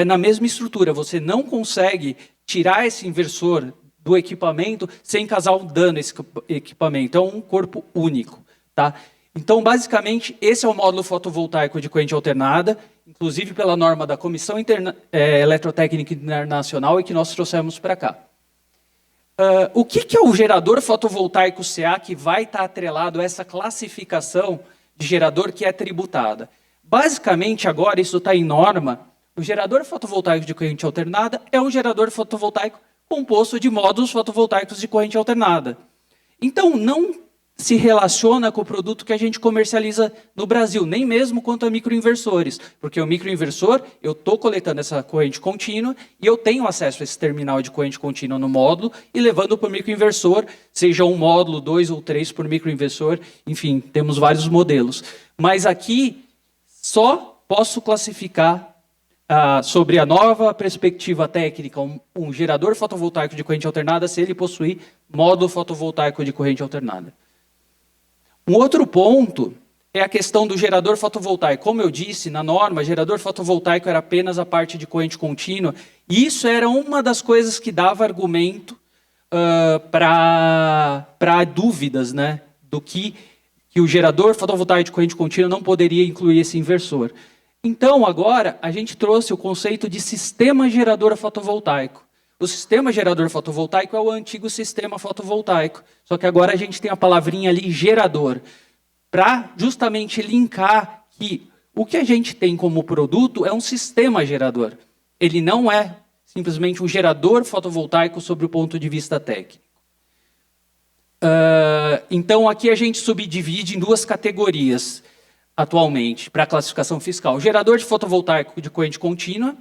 na mesma estrutura. Você não consegue tirar esse inversor do equipamento sem causar um dano a esse equipamento. É um corpo único. Tá? Então, basicamente, esse é o módulo fotovoltaico de corrente alternada, inclusive pela norma da Comissão Eletrotécnica Internacional e que nós trouxemos para cá. O que é o gerador fotovoltaico CA que vai estar atrelado a essa classificação de gerador que é tributada? Basicamente, agora, isso está em norma, o gerador fotovoltaico de corrente alternada é um gerador fotovoltaico composto de módulos fotovoltaicos de corrente alternada. Então, não se relaciona com o produto que a gente comercializa no Brasil, nem mesmo quanto a microinversores, porque o microinversor, eu estou coletando essa corrente contínua e eu tenho acesso a esse terminal de corrente contínua no módulo e levando para o microinversor, seja um módulo, 2 ou 3 por microinversor, enfim, temos vários modelos. Mas aqui só posso classificar sobre a nova perspectiva técnica um gerador fotovoltaico de corrente alternada se ele possuir módulo fotovoltaico de corrente alternada. Um outro ponto é a questão do gerador fotovoltaico. Como eu disse, na norma, gerador fotovoltaico era apenas a parte de corrente contínua, e isso era uma das coisas que dava argumento para dúvidas, né, do que o gerador fotovoltaico de corrente contínua não poderia incluir esse inversor. Então, agora, a gente trouxe o conceito de sistema gerador fotovoltaico. O sistema gerador fotovoltaico é o antigo sistema fotovoltaico, só que agora a gente tem a palavrinha ali, gerador, para justamente linkar que o que a gente tem como produto é um sistema gerador. Ele não é simplesmente um gerador fotovoltaico sob o ponto de vista técnico. Então, aqui a gente subdivide em 2 categorias atualmente para a classificação fiscal. O gerador de fotovoltaico de corrente contínua,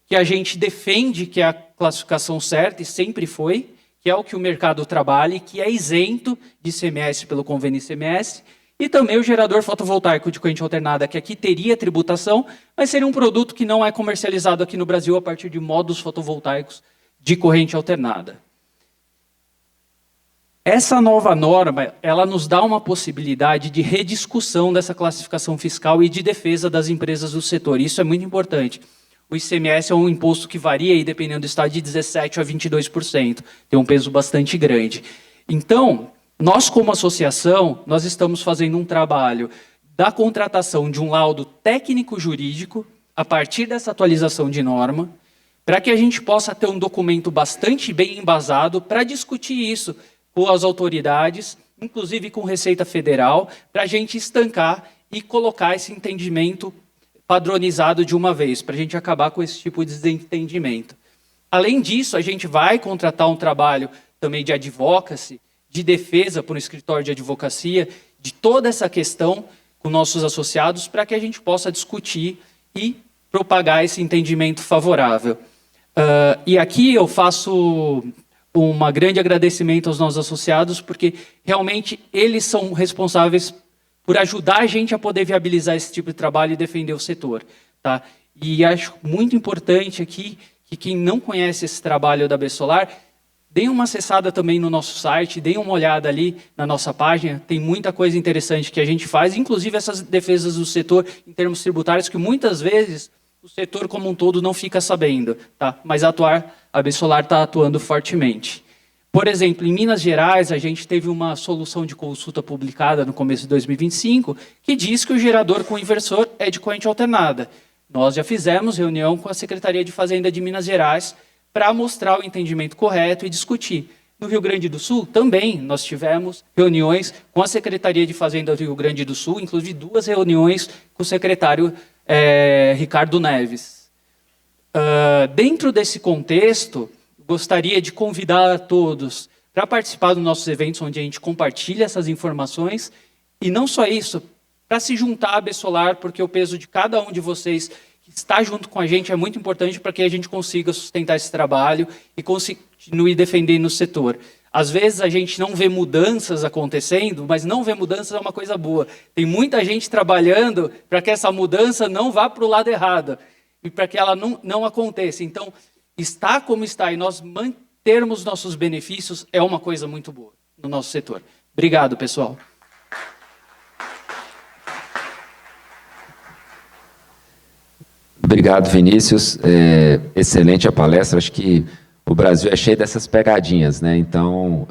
que a gente defende que é a classificação certa e sempre foi, que é o que o mercado trabalha e que é isento de ICMS pelo convênio ICMS, e também o gerador fotovoltaico de corrente alternada, que aqui teria tributação, mas seria um produto que não é comercializado aqui no Brasil a partir de módulos fotovoltaicos de corrente alternada. Essa nova norma, ela nos dá uma possibilidade de rediscussão dessa classificação fiscal e de defesa das empresas do setor. Isso é muito importante. O ICMS é um imposto que varia, aí, dependendo do estado, de 17% a 22%. Tem um peso bastante grande. Então, nós como associação, nós estamos fazendo um trabalho da contratação de um laudo técnico-jurídico a partir dessa atualização de norma, para que a gente possa ter um documento bastante bem embasado para discutir isso com as autoridades, inclusive com Receita Federal, para a gente estancar e colocar esse entendimento padronizado de uma vez, para a gente acabar com esse tipo de desentendimento. Além disso, a gente vai contratar um trabalho também de advocacy, de defesa por um escritório de advocacia, de toda essa questão com nossos associados, para que a gente possa discutir e propagar esse entendimento favorável. E aqui eu faço um grande agradecimento aos nossos associados, porque realmente eles são responsáveis por ajudar a gente a poder viabilizar esse tipo de trabalho e defender o setor. Tá? E acho muito importante aqui que quem não conhece esse trabalho da Besolar, dê uma acessada também no nosso site, dê uma olhada ali na nossa página, tem muita coisa interessante que a gente faz, inclusive essas defesas do setor em termos tributários, que muitas vezes o setor como um todo não fica sabendo, tá? Mas a Absolar está atuando fortemente. Por exemplo, em Minas Gerais, a gente teve uma solução de consulta publicada no começo de 2025 que diz que o gerador com inversor é de corrente alternada. Nós já fizemos reunião com a Secretaria de Fazenda de Minas Gerais para mostrar o entendimento correto e discutir. No Rio Grande do Sul, também, nós tivemos reuniões com a Secretaria de Fazenda do Rio Grande do Sul, inclusive 2 reuniões com o secretário Ricardo Neves. Dentro desse contexto, gostaria de convidar a todos para participar dos nossos eventos, onde a gente compartilha essas informações, e não só isso, para se juntar à Absolar, porque o peso de cada um de vocês que está junto com a gente é muito importante para que a gente consiga sustentar esse trabalho e continue defendendo o setor. Às vezes a gente não vê mudanças acontecendo, mas não ver mudanças é uma coisa boa. Tem muita gente trabalhando para que essa mudança não vá para o lado errado e para que ela não aconteça. Então, estar como está e nós mantermos nossos benefícios é uma coisa muito boa no nosso setor. Obrigado, pessoal. Obrigado, Vinícius. Excelente a palestra. Acho que o Brasil é cheio dessas pegadinhas, né? Então,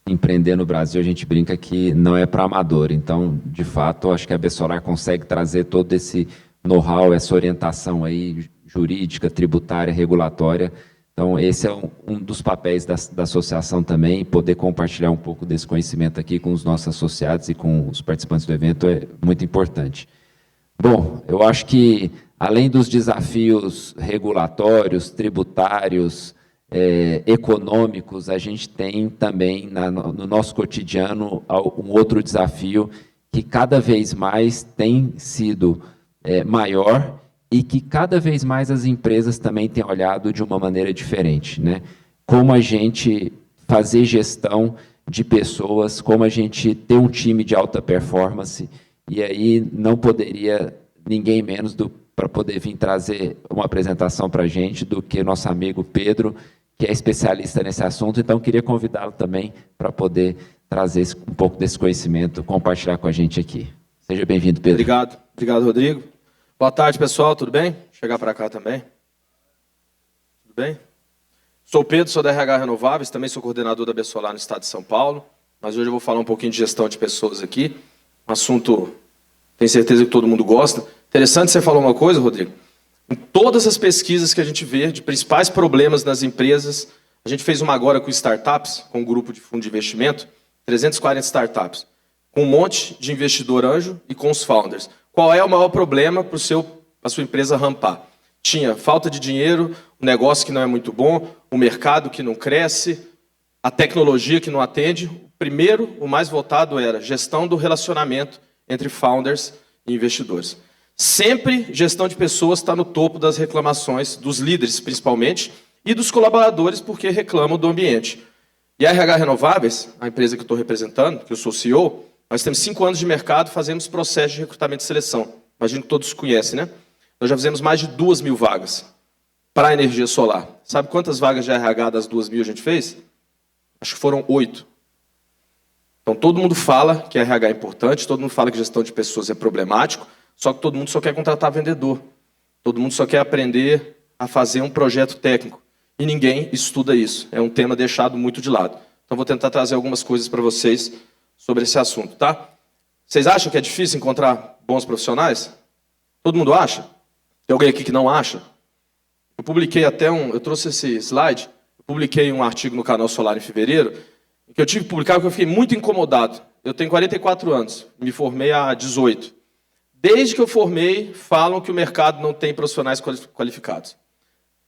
empreender no Brasil, a gente brinca que não é para amador. Então, de fato, acho que a Absolar consegue trazer todo esse know-how, essa orientação aí jurídica, tributária, regulatória. Então, esse é um dos papéis da associação também, poder compartilhar um pouco desse conhecimento aqui com os nossos associados e com os participantes do evento é muito importante. Bom, eu acho que, além dos desafios regulatórios, tributários, econômicos, a gente tem também no nosso cotidiano um outro desafio que cada vez mais tem sido maior e que cada vez mais as empresas também têm olhado de uma maneira diferente, né? Como a gente fazer gestão de pessoas, como a gente ter um time de alta performance, e aí não poderia ninguém menos para poder vir trazer uma apresentação para a gente do que nosso amigo Pedro, que é especialista nesse assunto. Então, queria convidá-lo também para poder trazer um pouco desse conhecimento, compartilhar com a gente aqui. Seja bem-vindo, Pedro. Obrigado, Rodrigo. Boa tarde, pessoal, tudo bem? Chegar para cá também. Tudo bem? Sou o Pedro, sou da RH Renováveis, também sou coordenador da Absolar no estado de São Paulo, mas hoje eu vou falar um pouquinho de gestão de pessoas aqui, um assunto, tenho certeza que todo mundo gosta. Interessante você falar uma coisa, Rodrigo. Em todas as pesquisas que a gente vê de principais problemas nas empresas, a gente fez uma agora com startups, com um grupo de fundo de investimento, 340 startups, com um monte de investidor anjo e com os founders. Qual é o maior problema para a sua empresa rampar? Tinha falta de dinheiro, um negócio que não é muito bom, o mercado que não cresce, a tecnologia que não atende. O primeiro, o mais votado, era gestão do relacionamento entre founders e investidores. Sempre gestão de pessoas está no topo das reclamações dos líderes, principalmente, e dos colaboradores, porque reclamam do ambiente. E a RH Renováveis, a empresa que eu estou representando, que eu sou CEO, nós temos 5 anos de mercado, fazemos processo de recrutamento e seleção. Imagino que todos conhecem, né? Nós já fizemos mais de 2.000 vagas para a energia solar. Sabe quantas vagas de RH das 2.000 a gente fez? Acho que foram 8. Então, todo mundo fala que RH é importante, todo mundo fala que gestão de pessoas é problemático, só que todo mundo só quer contratar vendedor. Todo mundo só quer aprender a fazer um projeto técnico. E ninguém estuda isso. É um tema deixado muito de lado. Então, vou tentar trazer algumas coisas para vocês sobre esse assunto, tá? Vocês acham que é difícil encontrar bons profissionais? Todo mundo acha? Tem alguém aqui que não acha? Eu publiquei eu trouxe esse slide, eu publiquei um artigo no canal Solar em fevereiro, que eu tive que publicar porque eu fiquei muito incomodado. Eu tenho 44 anos, me formei há 18. Desde que eu formei, falam que o mercado não tem profissionais qualificados.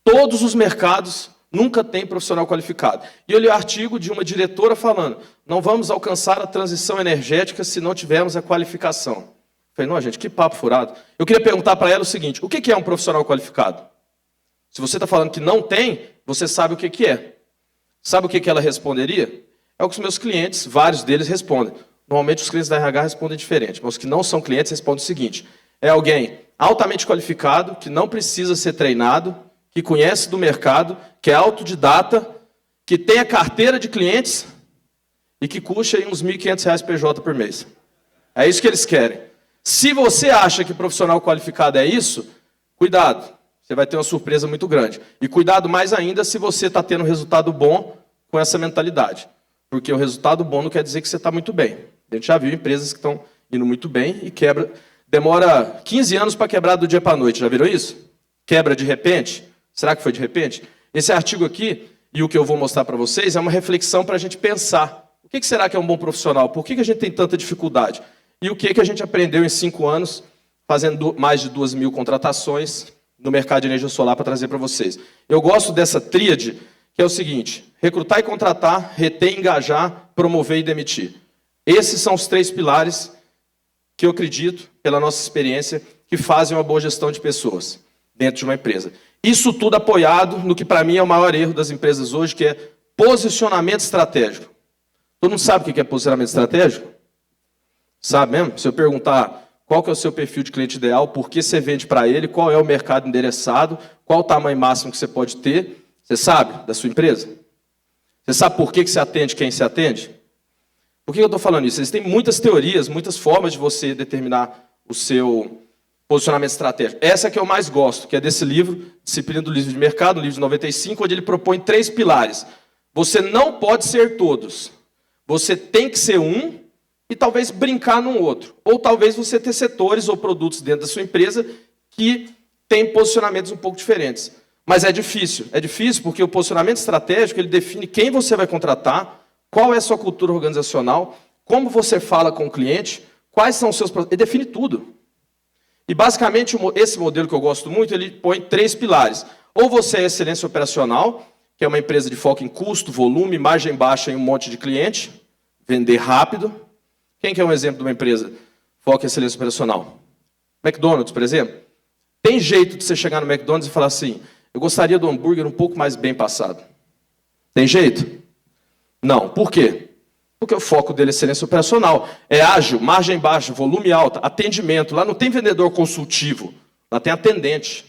Todos os mercados nunca têm profissional qualificado. E eu li o artigo de uma diretora falando, não vamos alcançar a transição energética se não tivermos a qualificação. Eu falei, não, gente, que papo furado. Eu queria perguntar para ela o seguinte, o que é um profissional qualificado? Se você está falando que não tem, você sabe o que é. Sabe o que ela responderia? É o que os meus clientes, vários deles, respondem. Normalmente os clientes da RH respondem diferente, mas os que não são clientes respondem o seguinte, é alguém altamente qualificado, que não precisa ser treinado, que conhece do mercado, que é autodidata, que tem a carteira de clientes e que custa aí uns R$ 1.500 PJ por mês. É isso que eles querem. Se você acha que profissional qualificado é isso, Cuidado, você vai ter uma surpresa muito grande. E cuidado mais ainda se você está tendo um resultado bom com essa mentalidade. Porque o resultado bom não quer dizer que você está muito bem. A gente já viu empresas que estão indo muito bem e demora 15 anos para quebrar do dia para a noite. Já viram isso? Quebra de repente? Será que foi de repente? Esse artigo aqui, e o que eu vou mostrar para vocês, é uma reflexão para a gente pensar. O que será que é um bom profissional? Por que a gente tem tanta dificuldade? E o que a gente aprendeu em 5 anos, fazendo mais de 2.000 contratações no mercado de energia solar para trazer para vocês. Eu gosto dessa tríade, que é o seguinte: recrutar e contratar, reter, engajar, promover e demitir. Esses são os 3 pilares que eu acredito, pela nossa experiência, que fazem uma boa gestão de pessoas dentro de uma empresa. Isso tudo apoiado no que para mim é o maior erro das empresas hoje, que é posicionamento estratégico. Todo mundo sabe o que é posicionamento estratégico? Sabe mesmo? Se eu perguntar qual que é o seu perfil de cliente ideal, por que você vende para ele, qual é o mercado endereçado, qual o tamanho máximo que você pode ter, você sabe da sua empresa? Você sabe por que você atende quem se atende? Por que eu estou falando isso? Existem muitas teorias, muitas formas de você determinar o seu posicionamento estratégico. Essa que eu mais gosto, que é desse livro, Disciplina do Livro de Mercado, um livro de 95, onde ele propõe 3 pilares. Você não pode ser todos. Você tem que ser um e talvez brincar num outro. Ou talvez você ter setores ou produtos dentro da sua empresa que têm posicionamentos um pouco diferentes. Mas é difícil. É difícil porque o posicionamento estratégico ele define quem você vai contratar, qual é a sua cultura organizacional, como você fala com o cliente, quais são os seus... Ele define tudo. E basicamente esse modelo que eu gosto muito, ele põe 3 pilares. Ou você é excelência operacional, que é uma empresa de foco em custo, volume, margem baixa em um monte de cliente, vender rápido. Quem que é um exemplo de uma empresa foco em excelência operacional? McDonald's, por exemplo. Tem jeito de você chegar no McDonald's e falar assim: eu gostaria do hambúrguer um pouco mais bem passado. Tem jeito? Não. Por quê? Porque o foco dele é excelência operacional. É ágil, margem baixa, volume alto, atendimento. Lá não tem vendedor consultivo, lá tem atendente.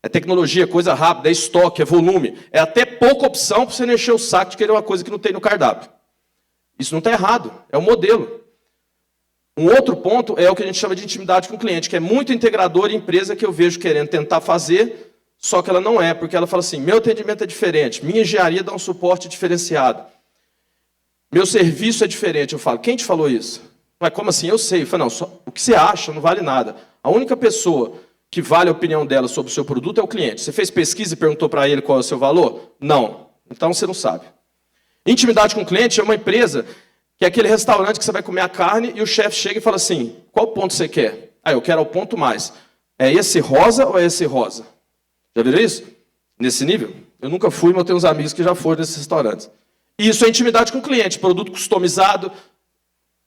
É tecnologia, coisa rápida, é estoque, é volume. É até pouca opção para você não encher o saco de querer uma coisa que não tem no cardápio. Isso não está errado, é o modelo. Um outro ponto é o que a gente chama de intimidade com o cliente, que é muito integrador e empresa que eu vejo querendo tentar fazer, só que ela não é, porque ela fala assim: meu atendimento é diferente, minha engenharia dá um suporte diferenciado, meu serviço é diferente. Eu falo: quem te falou isso? Mas como assim? Eu sei. Eu falo: não, só, o que você acha não vale nada. A única pessoa que vale a opinião dela sobre o seu produto é o cliente. Você fez pesquisa e perguntou para ele qual é o seu valor? Não. Então você não sabe. Intimidade com o cliente é uma empresa que é aquele restaurante que você vai comer a carne e o chefe chega e fala assim: qual ponto você quer? Ah, eu quero o ponto mais. É esse rosa ou é esse rosa? Já viram isso? Nesse nível? Eu nunca fui, mas eu tenho uns amigos que já foram nesses restaurantes. E isso é intimidade com o cliente, produto customizado,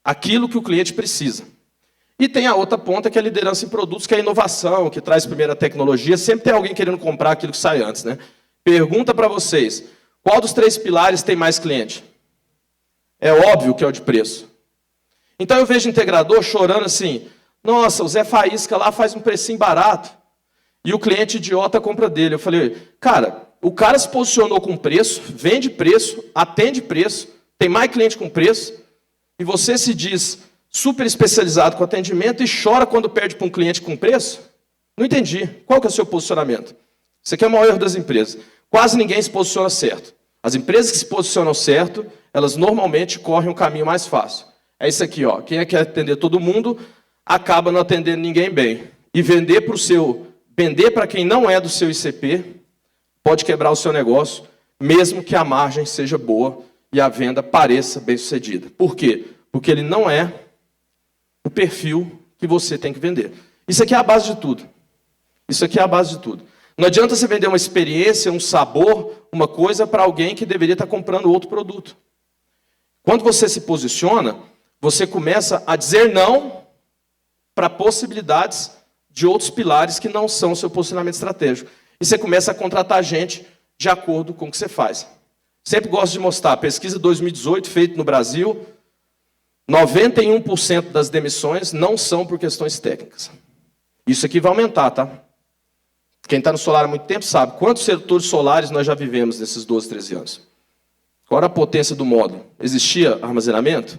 aquilo que o cliente precisa. E tem a outra ponta, que é a liderança em produtos, que é a inovação, que traz primeiro a tecnologia. Sempre tem alguém querendo comprar aquilo que sai antes, né? Pergunta para vocês: qual dos 3 pilares tem mais cliente? É óbvio que é o de preço. Então eu vejo integrador chorando assim: nossa, o Zé Faísca lá faz um precinho barato e o cliente idiota compra dele. Eu falei: cara, o cara se posicionou com preço, vende preço, atende preço, tem mais cliente com preço, e você se diz super especializado com atendimento e chora quando perde para um cliente com preço? Não entendi. Qual que é o seu posicionamento? Isso aqui é o maior erro das empresas. Quase ninguém se posiciona certo. As empresas que se posicionam certo, elas normalmente correm um caminho mais fácil. É isso aqui, ó. Quem quer atender todo mundo, acaba não atendendo ninguém bem. E vender para quem não é do seu ICP, pode quebrar o seu negócio, mesmo que a margem seja boa e a venda pareça bem-sucedida. Por quê? Porque ele não é o perfil que você tem que vender. Isso aqui é a base de tudo. Isso aqui é a base de tudo. Não adianta você vender uma experiência, um sabor, uma coisa para alguém que deveria estar comprando outro produto. Quando você se posiciona, você começa a dizer não para possibilidades de outros pilares que não são o seu posicionamento estratégico. E você começa a contratar gente de acordo com o que você faz. Sempre gosto de mostrar, pesquisa 2018, feita no Brasil, 91% das demissões não são por questões técnicas. Isso aqui vai aumentar, tá? Quem está no solar há muito tempo sabe quantos setores solares nós já vivemos nesses 12, 13 anos. Qual era a potência do módulo? Existia armazenamento?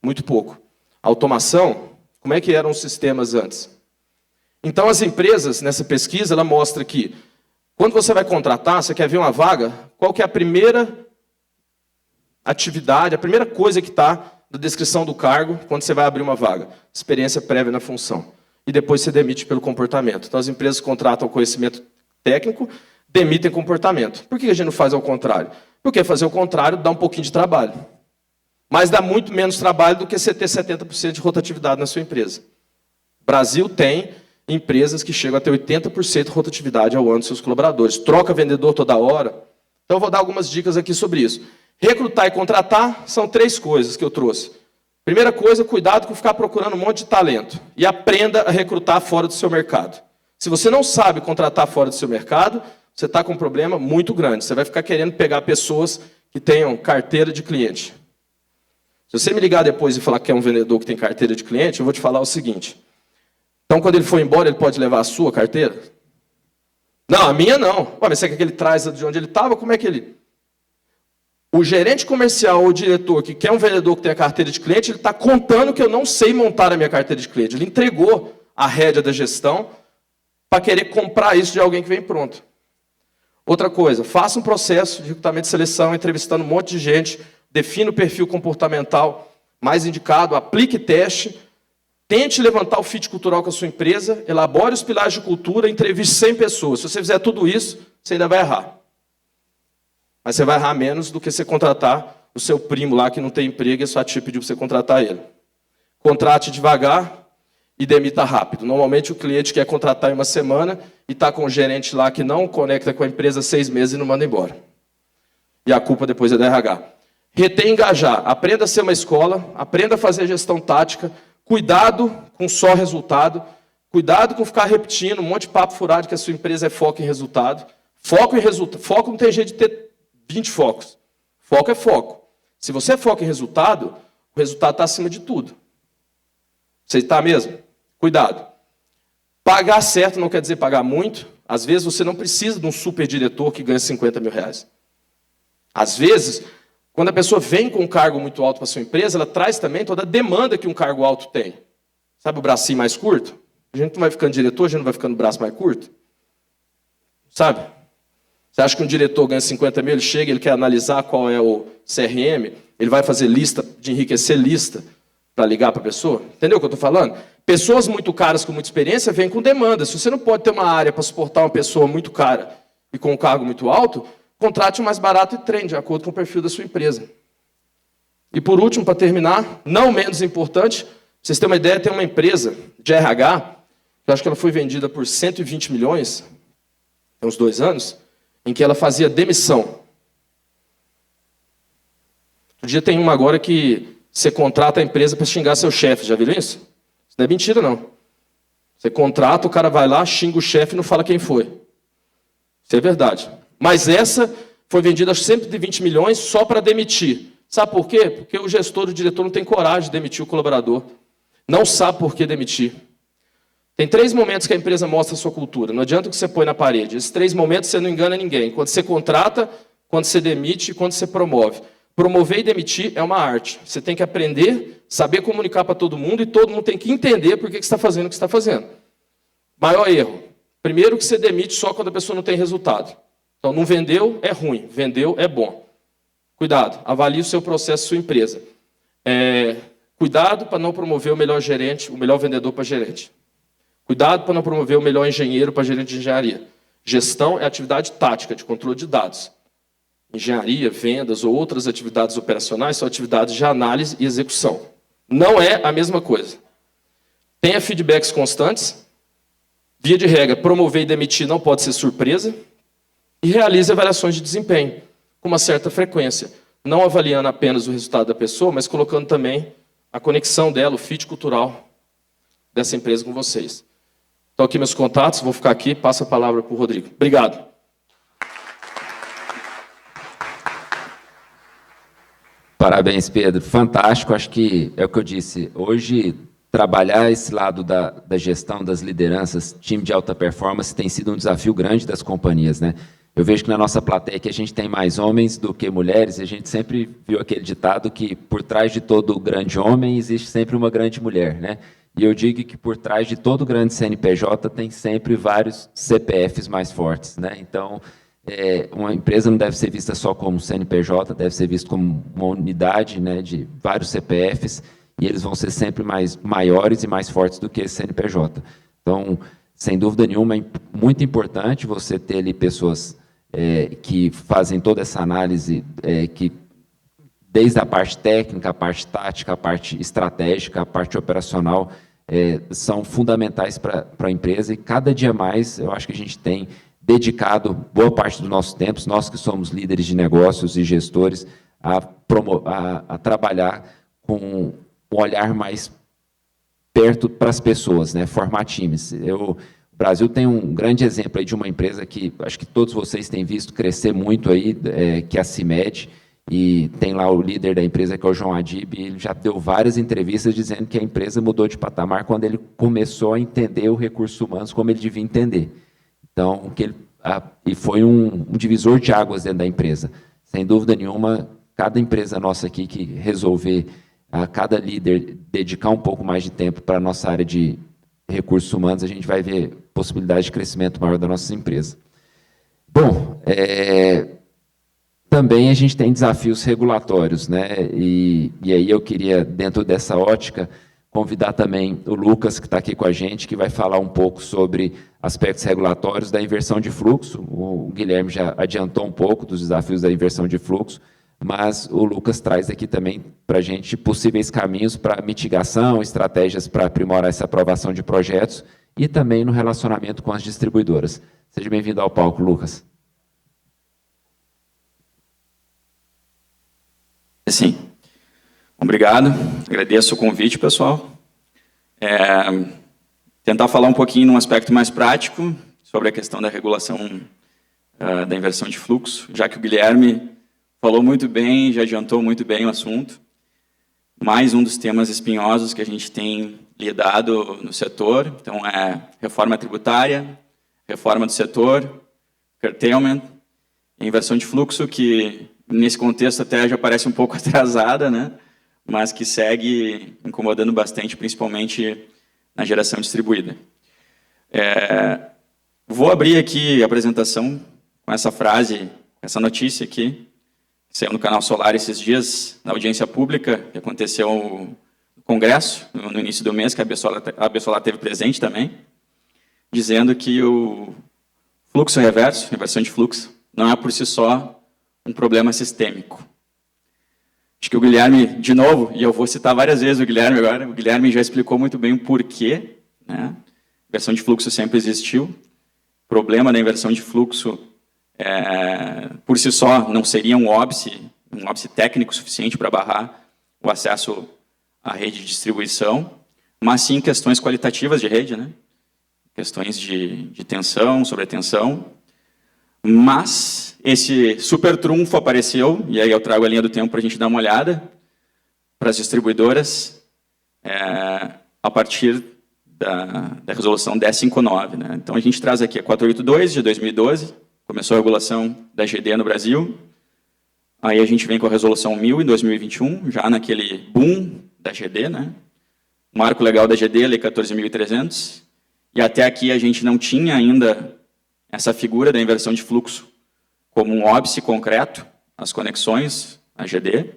Muito pouco. Automação? Como é que eram os sistemas antes? Então, as empresas, nessa pesquisa, ela mostra que, quando você vai contratar, você quer ver uma vaga, qual que é a primeira atividade, a primeira coisa que está na descrição do cargo, quando você vai abrir uma vaga? Experiência prévia na função. E depois você demite pelo comportamento. Então, as empresas contratam conhecimento técnico, demitem comportamento. Por que a gente não faz ao contrário? Porque fazer o contrário dá um pouquinho de trabalho. Mas dá muito menos trabalho do que você ter 70% de rotatividade na sua empresa. O Brasil tem empresas que chegam a ter 80% de rotatividade ao ano dos seus colaboradores. Troca vendedor toda hora. Então, eu vou dar algumas dicas aqui sobre isso. Recrutar e contratar são 3 coisas que eu trouxe. Primeira coisa, cuidado com ficar procurando um monte de talento. E aprenda a recrutar fora do seu mercado. Se você não sabe contratar fora do seu mercado, você está com um problema muito grande. Você vai ficar querendo pegar pessoas que tenham carteira de cliente. Se você me ligar depois e falar que é um vendedor que tem carteira de cliente, eu vou te falar o seguinte. Então, quando ele for embora, ele pode levar a sua carteira? Não, a minha não. Ué, mas você quer que ele traz de onde ele estava? Como é que ele... O gerente comercial ou o diretor que quer um vendedor que tem a carteira de cliente, ele está contando que eu não sei montar a minha carteira de cliente. Ele entregou a rédea da gestão para querer comprar isso de alguém que vem pronto. Outra coisa, faça um processo de recrutamento e seleção, entrevistando um monte de gente, defina o perfil comportamental mais indicado, aplique teste, tente levantar o fit cultural com a sua empresa, elabore os pilares de cultura, entreviste 100 pessoas. Se você fizer tudo isso, você ainda vai errar. Mas você vai errar menos do que você contratar o seu primo lá que não tem emprego e a sua tia pediu para você contratar ele. Contrate devagar e demita rápido. Normalmente o cliente quer contratar em uma semana e está com um gerente lá que não conecta com a empresa 6 meses e não manda embora. E a culpa depois é da RH. Reter e engajar. Aprenda a ser uma escola, aprenda a fazer gestão tática, cuidado com só resultado, cuidado com ficar repetindo um monte de papo furado que a sua empresa é foco em resultado. Foco em resultado. Foco não tem jeito de ter 20 focos. Foco é foco. Se você foca em resultado, o resultado está acima de tudo. Você está mesmo? Cuidado. Pagar certo não quer dizer pagar muito. Às vezes você não precisa de um super diretor que ganha 50 mil reais. Às vezes, quando a pessoa vem com um cargo muito alto para a sua empresa, ela traz também toda a demanda que um cargo alto tem. Sabe o bracinho mais curto? A gente não vai ficando diretor, a gente não vai ficando braço mais curto? Sabe? Você acha que um diretor ganha 50 mil, ele chega, ele quer analisar qual é o CRM, ele vai fazer lista, de enriquecer lista, para ligar para a pessoa? Entendeu o que eu estou falando? Pessoas muito caras com muita experiência vêm com demanda. Se você não pode ter uma área para suportar uma pessoa muito cara e com um cargo muito alto, contrate o mais barato e treine de acordo com o perfil da sua empresa. E por último, para terminar, não menos importante, pra vocês terem uma ideia, tem uma empresa de RH, eu acho que ela foi vendida por 120 milhões, há uns 2 anos, em que ela fazia demissão. Outro dia tem uma agora que você contrata a empresa para xingar seu chefe, já viram isso? Isso não é mentira, não. Você contrata, o cara vai lá, xinga o chefe e não fala quem foi. Isso é verdade. Mas essa foi vendida a 120 milhões só para demitir. Sabe por quê? Porque o gestor, o diretor não tem coragem de demitir o colaborador. Não sabe por que demitir. Tem 3 momentos que a empresa mostra a sua cultura. Não adianta o que você põe na parede. Esses 3 momentos você não engana ninguém. Quando você contrata, quando você demite e quando você promove. Promover e demitir é uma arte. Você tem que aprender, saber comunicar para todo mundo e todo mundo tem que entender por que você está fazendo o que você está fazendo. Maior erro. Primeiro que você demite só quando a pessoa não tem resultado. Então, não vendeu é ruim, vendeu é bom. Cuidado, avalie o seu processo, sua empresa. Cuidado para não promover o melhor gerente, o melhor vendedor para gerente. Cuidado para não promover o melhor engenheiro para gerente de engenharia. Gestão é atividade tática, de controle de dados. Engenharia, vendas ou outras atividades operacionais são atividades de análise e execução. Não é a mesma coisa. Tenha feedbacks constantes. Via de regra, promover e demitir não pode ser surpresa. E realize avaliações de desempenho, com uma certa frequência. Não avaliando apenas o resultado da pessoa, mas colocando também a conexão dela, o fit cultural dessa empresa com vocês. Então, aqui meus contatos, vou ficar aqui, passo a palavra para o Rodrigo. Obrigado. Parabéns, Pedro. Fantástico. Acho que é o que eu disse. Hoje, trabalhar esse lado da gestão, das lideranças, time de alta performance, tem sido um desafio grande das companhias, né? Eu vejo que na nossa plateia que a gente tem mais homens do que mulheres, e a gente sempre viu aquele ditado que por trás de todo grande homem existe sempre uma grande mulher, né? E eu digo que por trás de todo grande CNPJ tem sempre vários CPFs mais fortes, né? Então, uma empresa não deve ser vista só como CNPJ, deve ser vista como uma unidade, né, de vários CPFs, e eles vão ser sempre maiores e mais fortes do que esse CNPJ. Então, sem dúvida nenhuma, é muito importante você ter ali pessoas que fazem toda essa análise, que desde a parte técnica, a parte tática, a parte estratégica, a parte operacional, são fundamentais para a empresa, e cada dia mais eu acho que a gente tem dedicado boa parte do nosso tempo, nós que somos líderes de negócios e gestores, a trabalhar com um olhar mais perto para as pessoas, né? Formar times. O Brasil tem um grande exemplo aí de uma empresa que acho que todos vocês têm visto crescer muito aí, que é a CIMED, e tem lá o líder da empresa, que é o João Adib, e ele já deu várias entrevistas dizendo que a empresa mudou de patamar quando ele começou a entender o recursos humanos como ele devia entender. Então, e foi um divisor de águas dentro da empresa. Sem dúvida nenhuma, cada empresa nossa aqui que resolver, a cada líder, dedicar um pouco mais de tempo para a nossa área de recursos humanos, a gente vai ver possibilidade de crescimento maior da nossa empresa. Bom, também a gente tem desafios regulatórios, né? E aí eu queria, dentro dessa ótica, convidar também o Lucas, que está aqui com a gente, que vai falar um pouco sobre aspectos regulatórios da inversão de fluxo. O Guilherme já adiantou um pouco dos desafios da inversão de fluxo, mas o Lucas traz aqui também para a gente possíveis caminhos para mitigação, estratégias para aprimorar essa aprovação de projetos e também no relacionamento com as distribuidoras. Seja bem-vindo ao palco, Lucas. Sim. Obrigado. Agradeço o convite, pessoal. Tentar falar um pouquinho num aspecto mais prático sobre a questão da regulação da inversão de fluxo, já que o Guilherme falou muito bem, já adiantou muito bem o assunto. Mais um dos temas espinhosos que a gente tem lidado no setor, então reforma tributária, reforma do setor, curtailment, inversão de fluxo, que nesse contexto até já parece um pouco atrasada, né? Mas que segue incomodando bastante, principalmente na geração distribuída. Vou abrir aqui a apresentação com essa frase, com essa notícia aqui, que saiu no canal Solar esses dias, na audiência pública, que aconteceu no Congresso, no início do mês, que a Bessolar teve presente também, dizendo que o fluxo reverso, inversão de fluxo, não é por si só um problema sistêmico. Acho que o Guilherme, de novo, e eu vou citar várias vezes o Guilherme agora, o Guilherme já explicou muito bem o porquê, né? Inversão de fluxo sempre existiu. O problema da inversão de fluxo, por si só, não seria um óbice técnico suficiente para barrar o acesso à rede de distribuição, mas sim questões qualitativas de rede, né? Questões de tensão, sobretensão. Mas esse super trunfo apareceu, e aí eu trago a linha do tempo para a gente dar uma olhada, para as distribuidoras, a partir da resolução 1059. Né? Então a gente traz aqui a 482 de 2012, começou a regulação da GD no Brasil, aí a gente vem com a resolução 1000 em 2021, já naquele boom da GD, né? Marco legal da GD, Lei 14.300, e até aqui a gente não tinha ainda essa figura da inversão de fluxo como um óbice concreto, as conexões, a GD.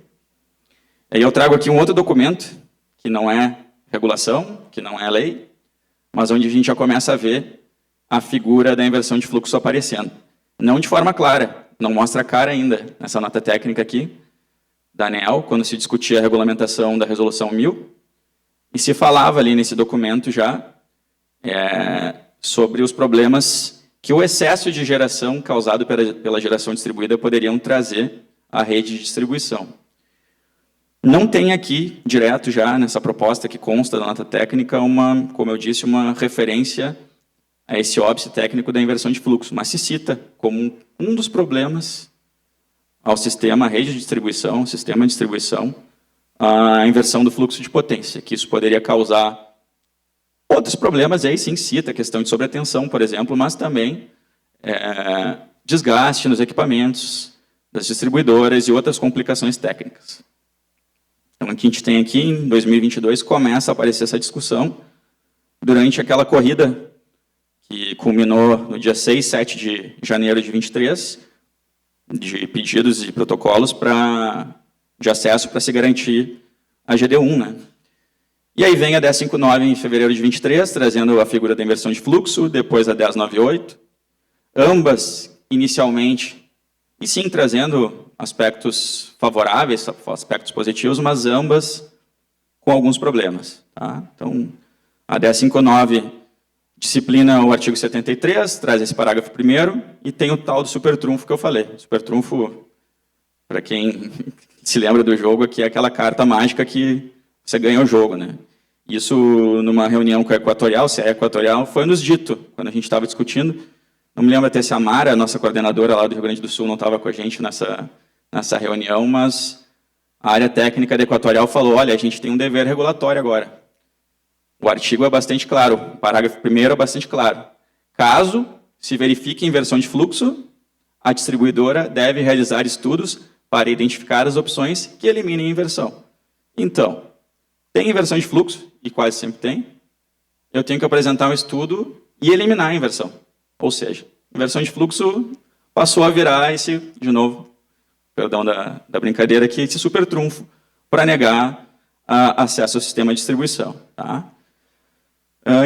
Aí eu trago aqui um outro documento, que não é regulação, que não é lei, mas onde a gente já começa a ver a figura da inversão de fluxo aparecendo. Não de forma clara, não mostra a cara ainda, nessa nota técnica aqui, da ANEEL, quando se discutia a regulamentação da resolução 1000, e se falava ali nesse documento já sobre os problemas que o excesso de geração causado pela geração distribuída poderiam trazer à rede de distribuição. Não tem aqui, direto já, nessa proposta que consta da nota técnica, como eu disse, uma referência a esse óbice técnico da inversão de fluxo, mas se cita como um dos problemas ao sistema, à rede de distribuição, sistema de distribuição, a inversão do fluxo de potência, que isso poderia causar outros problemas, aí sim cita a questão de sobretensão, por exemplo, mas também desgaste nos equipamentos das distribuidoras e outras complicações técnicas. Então, que a gente tem aqui, em 2022, começa a aparecer essa discussão durante aquela corrida que culminou no dia 6, 7 de janeiro de 23, de pedidos e protocolos de acesso para se garantir a GD1, né? E aí vem a 1059 em fevereiro de 23, trazendo a figura da inversão de fluxo, depois a 1098, ambas inicialmente, e sim trazendo aspectos favoráveis, aspectos positivos, mas ambas com alguns problemas. Tá? Então, a 1059 disciplina o artigo 73, traz esse parágrafo primeiro, e tem o tal do supertrunfo que eu falei. Supertrunfo, para quem se lembra do jogo, aqui é aquela carta mágica que você ganha o jogo, né? Isso, numa reunião com a Equatorial, se é Equatorial, foi nos dito, quando a gente estava discutindo. Não me lembro até se a Mara, a nossa coordenadora lá do Rio Grande do Sul, não estava com a gente nessa reunião, mas a área técnica da Equatorial falou, olha, a gente tem um dever regulatório agora. O artigo é bastante claro, o parágrafo primeiro é bastante claro. Caso se verifique inversão de fluxo, a distribuidora deve realizar estudos para identificar as opções que eliminem a inversão. Então, tem inversão de fluxo, e quase sempre tem, eu tenho que apresentar um estudo e eliminar a inversão. Ou seja, inversão de fluxo passou a virar esse, de novo, perdão da brincadeira aqui, esse supertrunfo para negar acesso ao sistema de distribuição. Tá?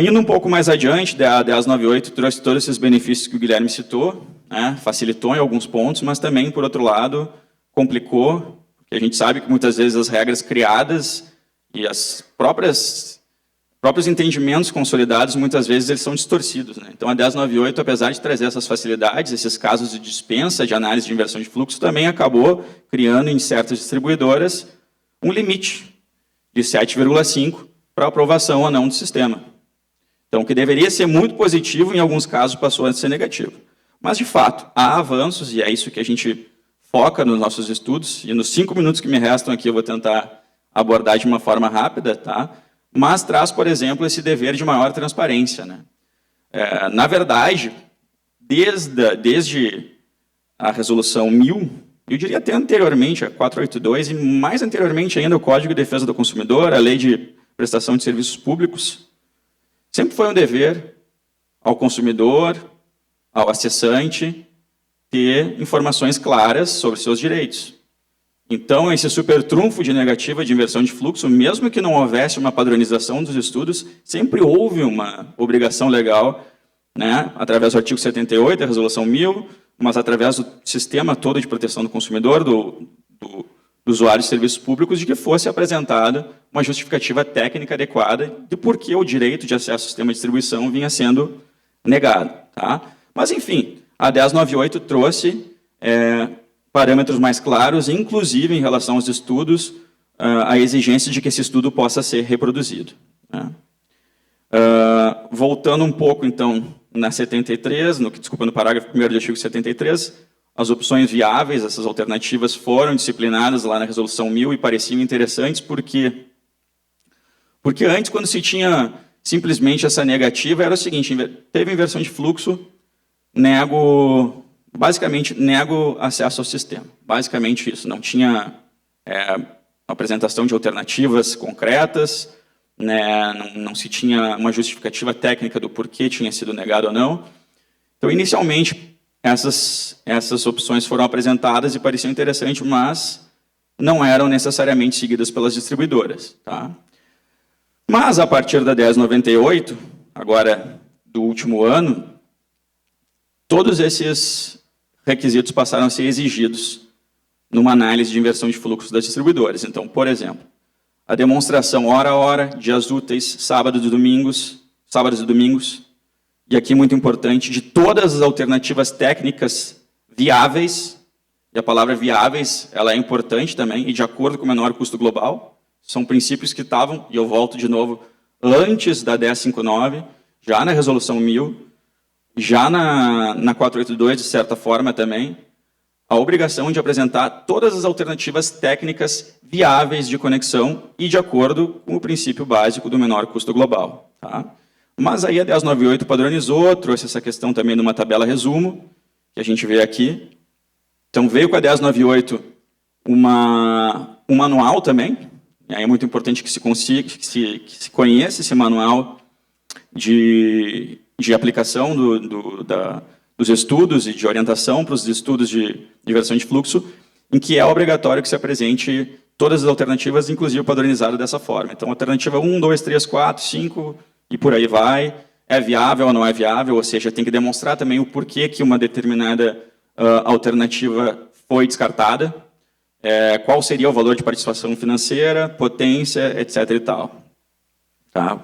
Indo um pouco mais adiante, a 1098 trouxe todos esses benefícios que o Guilherme citou, né? Facilitou em alguns pontos, mas também, por outro lado, complicou, porque a gente sabe que muitas vezes as regras criadas e os próprios entendimentos consolidados, muitas vezes, eles são distorcidos. Né? Então, a 1098, apesar de trazer essas facilidades, esses casos de dispensa de análise de inversão de fluxo, também acabou criando, em certas distribuidoras, um limite de 7,5 para aprovação ou não do sistema. Então, o que deveria ser muito positivo, em alguns casos, passou a ser negativo. Mas, de fato, há avanços, e é isso que a gente foca nos nossos estudos, e nos 5 minutos que me restam aqui eu vou tentar abordar de uma forma rápida, tá? Mas traz, por exemplo, esse dever de maior transparência. Né? Na verdade, desde a resolução 1000, eu diria até anteriormente, a 482, e mais anteriormente ainda o Código de Defesa do Consumidor, a Lei de Prestação de Serviços Públicos, sempre foi um dever ao consumidor, ao acessante, ter informações claras sobre seus direitos. Então, esse supertrunfo de negativa de inversão de fluxo, mesmo que não houvesse uma padronização dos estudos, sempre houve uma obrigação legal, né, através do artigo 78, da Resolução 1000, mas através do sistema todo de proteção do consumidor, do usuário de serviços públicos, de que fosse apresentada uma justificativa técnica adequada de por que o direito de acesso ao sistema de distribuição vinha sendo negado. Tá? Mas, enfim, a 1098 trouxe parâmetros mais claros, inclusive em relação aos estudos, a exigência de que esse estudo possa ser reproduzido. Né? Voltando um pouco, então, na 73, no parágrafo 1º do artigo 73, as opções viáveis, essas alternativas, foram disciplinadas lá na Resolução 1000 e pareciam interessantes, porque antes, quando se tinha simplesmente essa negativa, era o seguinte, teve inversão de fluxo, basicamente, nego acesso ao sistema. Basicamente isso. Não tinha apresentação de alternativas concretas, né, não se tinha uma justificativa técnica do porquê tinha sido negado ou não. Então, inicialmente, essas opções foram apresentadas e pareciam interessantes, mas não eram necessariamente seguidas pelas distribuidoras. Tá? Mas, a partir da 1098, agora do último ano, todos esses requisitos passaram a ser exigidos numa análise de inversão de fluxos das distribuidoras. Então, por exemplo, a demonstração hora a hora, dias úteis, sábados e domingos, e aqui muito importante, de todas as alternativas técnicas viáveis, e a palavra viáveis ela é importante também, e de acordo com o menor custo global, são princípios que estavam, e eu volto de novo, antes da 1059, já na Resolução 1000, já na 482, de certa forma também, a obrigação de apresentar todas as alternativas técnicas viáveis de conexão e de acordo com o princípio básico do menor custo global. Tá? Mas aí a 1098 padronizou, trouxe essa questão também numa tabela resumo, que a gente vê aqui. Então veio com a 1098 um manual também, É muito importante que se consiga, que se conheça esse manual de aplicação dos estudos e de orientação para os estudos de diversão de fluxo, em que é obrigatório que se apresente todas as alternativas, inclusive padronizado dessa forma. Então, alternativa 1, 2, 3, 4, 5 e por aí vai. É viável ou não é viável, ou seja, tem que demonstrar também o porquê que uma determinada alternativa foi descartada, qual seria o valor de participação financeira, potência, etc. e tal. Tá?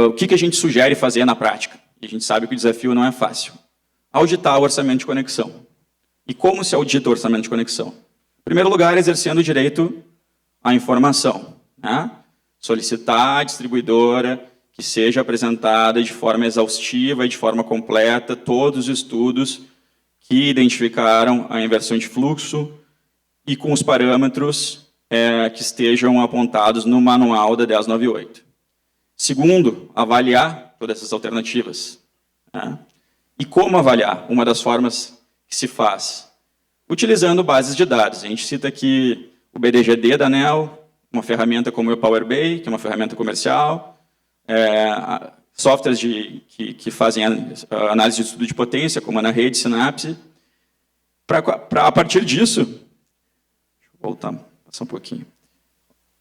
O que a gente sugere fazer na prática? E a gente sabe que o desafio não é fácil. Auditar o orçamento de conexão. E como se audita o orçamento de conexão? Em primeiro lugar, exercendo o direito à informação. Né? Solicitar à distribuidora que seja apresentada de forma exaustiva e de forma completa todos os estudos que identificaram a inversão de fluxo e com os parâmetros que estejam apontados no manual da 1098. Segundo, avaliar todas essas alternativas. Né? E como avaliar? Uma das formas que se faz, utilizando bases de dados. A gente cita aqui o BDGD da ANEEL, uma ferramenta como o Power BI, que é uma ferramenta comercial, softwares que fazem análise de estudo de potência, como a na rede, Synapse. A partir disso, deixa eu voltar, passar um pouquinho.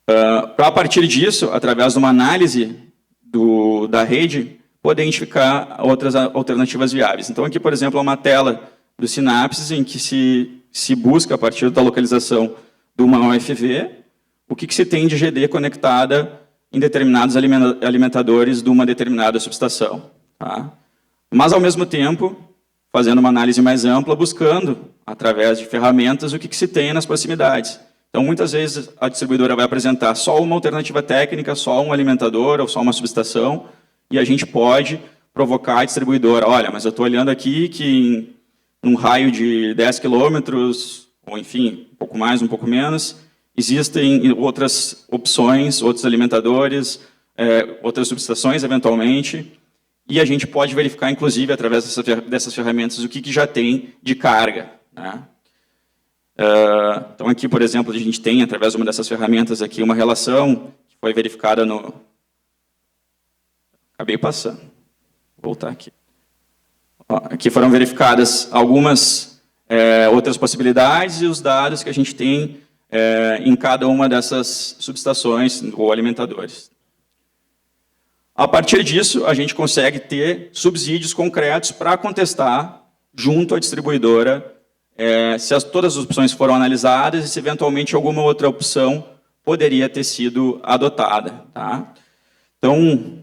Para a partir disso, através de uma análise da rede, poder identificar outras alternativas viáveis. Então, aqui, por exemplo, é uma tela do Synapse, em que se busca, a partir da localização de uma UFV, o que se tem de GD conectada em determinados alimentadores de uma determinada subestação. Tá? Mas, ao mesmo tempo, fazendo uma análise mais ampla, buscando, através de ferramentas, o que se tem nas proximidades. Então, muitas vezes, a distribuidora vai apresentar só uma alternativa técnica, só um alimentador ou só uma subestação, e a gente pode provocar a distribuidora. Olha, mas eu estou olhando aqui que em um raio de 10 quilômetros, ou enfim, um pouco mais, um pouco menos, existem outras opções, outros alimentadores, outras subestações, eventualmente, e a gente pode verificar, inclusive, através dessas ferramentas, o que já tem de carga. Né? Então, aqui, por exemplo, a gente tem, através de uma dessas ferramentas, aqui, uma relação que foi verificada no... Acabei passando. Vou voltar aqui. Aqui foram verificadas algumas outras possibilidades e os dados que a gente tem em cada uma dessas subestações ou alimentadores. A partir disso, a gente consegue ter subsídios concretos para contestar junto à distribuidora se todas as opções foram analisadas e se eventualmente alguma outra opção poderia ter sido adotada. Tá? Então,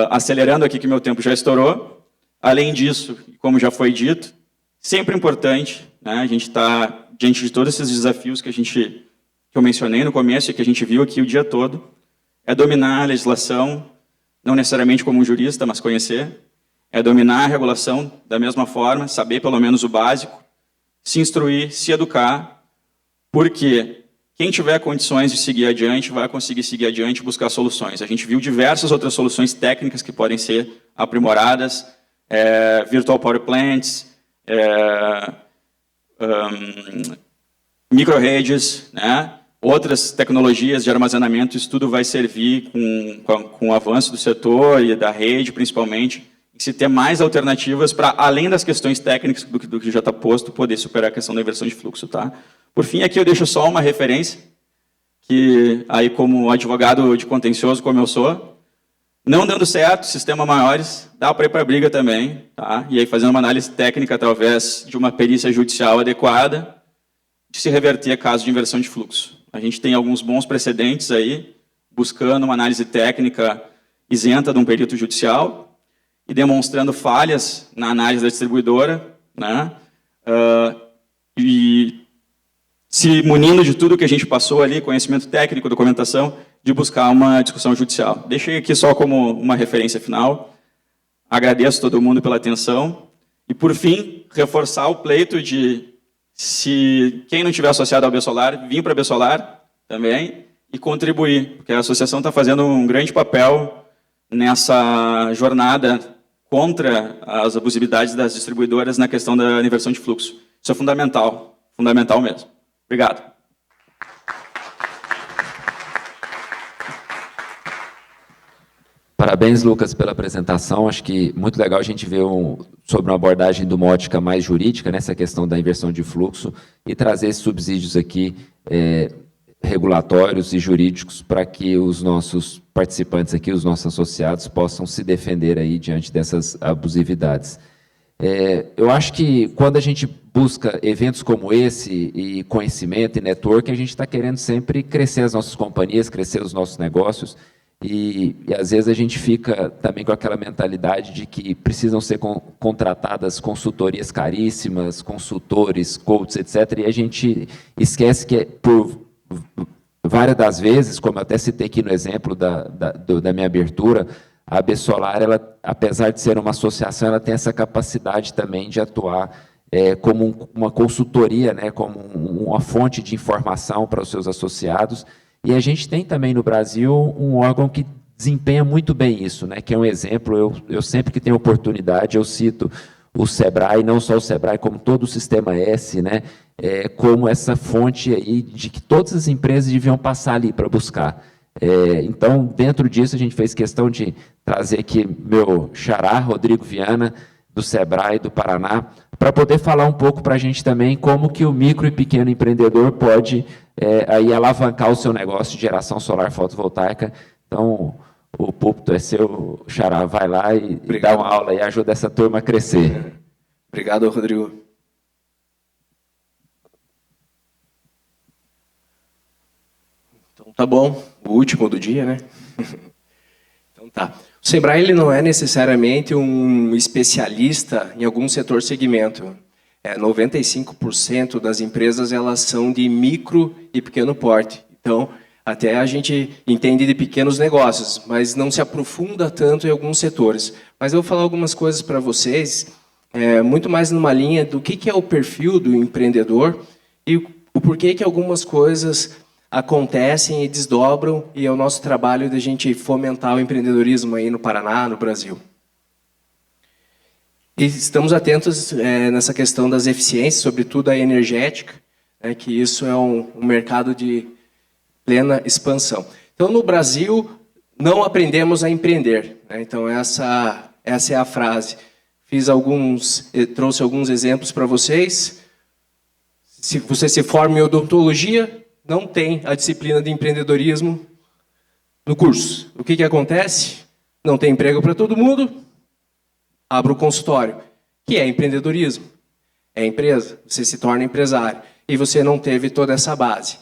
acelerando aqui que meu tempo já estourou, além disso, como já foi dito, sempre importante, né, a gente está diante de todos esses desafios que eu mencionei no começo e que a gente viu aqui o dia todo, é dominar a legislação, não necessariamente como um jurista, mas conhecer, é dominar a regulação da mesma forma, saber pelo menos o básico, se instruir, se educar, porque quem tiver condições de seguir adiante vai conseguir seguir adiante e buscar soluções. A gente viu diversas outras soluções técnicas que podem ser aprimoradas, virtual power plants, microredes, né? Outras tecnologias de armazenamento, isso tudo vai servir com o avanço do setor e da rede, principalmente, e se ter mais alternativas para, além das questões técnicas do que já está posto, poder superar a questão da inversão de fluxo. Tá? Por fim, aqui eu deixo só uma referência, que aí como advogado de contencioso, como eu sou, não dando certo, sistema maiores, dá para ir para a briga também, tá? E aí fazendo uma análise técnica através de uma perícia judicial adequada, de se reverter a caso de inversão de fluxo. A gente tem alguns bons precedentes aí, buscando uma análise técnica isenta de um perito judicial e demonstrando falhas na análise da distribuidora, né? E se munindo de tudo que a gente passou ali, conhecimento técnico, documentação, de buscar uma discussão judicial. Deixei aqui só como uma referência final. Agradeço todo mundo pela atenção. E, por fim, reforçar o pleito de, se quem não estiver associado ao Besolar, vir para a Besolar também e contribuir, porque a associação está fazendo um grande papel nessa jornada contra as abusividades das distribuidoras na questão da inversão de fluxo. Isso é fundamental, fundamental mesmo. Obrigado. Parabéns, Lucas, pela apresentação. Acho que muito legal a gente ver sobre uma abordagem de uma ótica mais jurídica, nessa questão da inversão de fluxo, e trazer esses subsídios aqui regulatórios e jurídicos para que os nossos participantes aqui, os nossos associados, possam se defender aí diante dessas abusividades. Eu acho que quando a gente busca eventos como esse, e conhecimento e network, a gente está querendo sempre crescer as nossas companhias, crescer os nossos negócios, e às vezes a gente fica também com aquela mentalidade de que precisam ser contratadas consultorias caríssimas, consultores, coaches, etc., e a gente esquece que, por várias das vezes, como eu até citei aqui no exemplo da minha abertura, a AB Solar, ela, apesar de ser uma associação, ela tem essa capacidade também de atuar como uma consultoria, né, como uma fonte de informação para os seus associados. E a gente tem também no Brasil um órgão que desempenha muito bem isso, né, que é um exemplo. Eu sempre que tenho oportunidade, eu cito o SEBRAE, não só o SEBRAE, como todo o Sistema S, né, como essa fonte aí de que todas as empresas deviam passar ali para buscar. Então, dentro disso, a gente fez questão de trazer aqui meu xará, Rodrigo Viana, do SEBRAE do Paraná, para poder falar um pouco para a gente também como que o micro e pequeno empreendedor pode aí alavancar o seu negócio de geração solar fotovoltaica. Então, o púlpito é seu, xará, vai lá e dá uma aula e ajuda essa turma a crescer. Obrigado, Rodrigo. Então, tá bom. O último do dia, né? Então tá. O SEBRAE ele não é necessariamente um especialista em algum setor segmento. 95% das empresas elas são de micro e pequeno porte. Então, até a gente entende de pequenos negócios, mas não se aprofunda tanto em alguns setores. Mas eu vou falar algumas coisas para vocês, muito mais numa linha do que é o perfil do empreendedor e o porquê que algumas coisas acontecem e desdobram, e é o nosso trabalho de a gente fomentar o empreendedorismo aí no Paraná, no Brasil. E estamos atentos nessa questão das eficiências, sobretudo a energética, que isso é um mercado de plena expansão. Então, no Brasil, não aprendemos a empreender. Então, essa é a frase. Trouxe alguns exemplos para vocês. Se você se forma em odontologia, não tem a disciplina de empreendedorismo no curso. O que acontece? Não tem emprego para todo mundo, abre o consultório, que é empreendedorismo. É empresa, você se torna empresário. E você não teve toda essa base.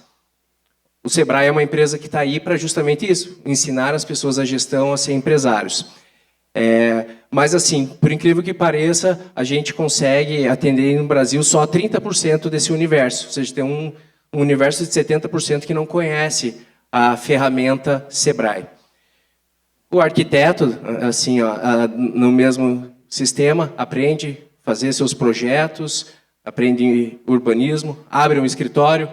O SEBRAE é uma empresa que está aí para justamente isso, ensinar as pessoas a gestão, a ser empresários. Mas assim, por incrível que pareça, a gente consegue atender no Brasil só 30% desse universo. Ou seja, tem um universo de 70% que não conhece a ferramenta SEBRAE. O arquiteto, assim, no mesmo sistema, aprende a fazer seus projetos, aprende urbanismo, abre um escritório,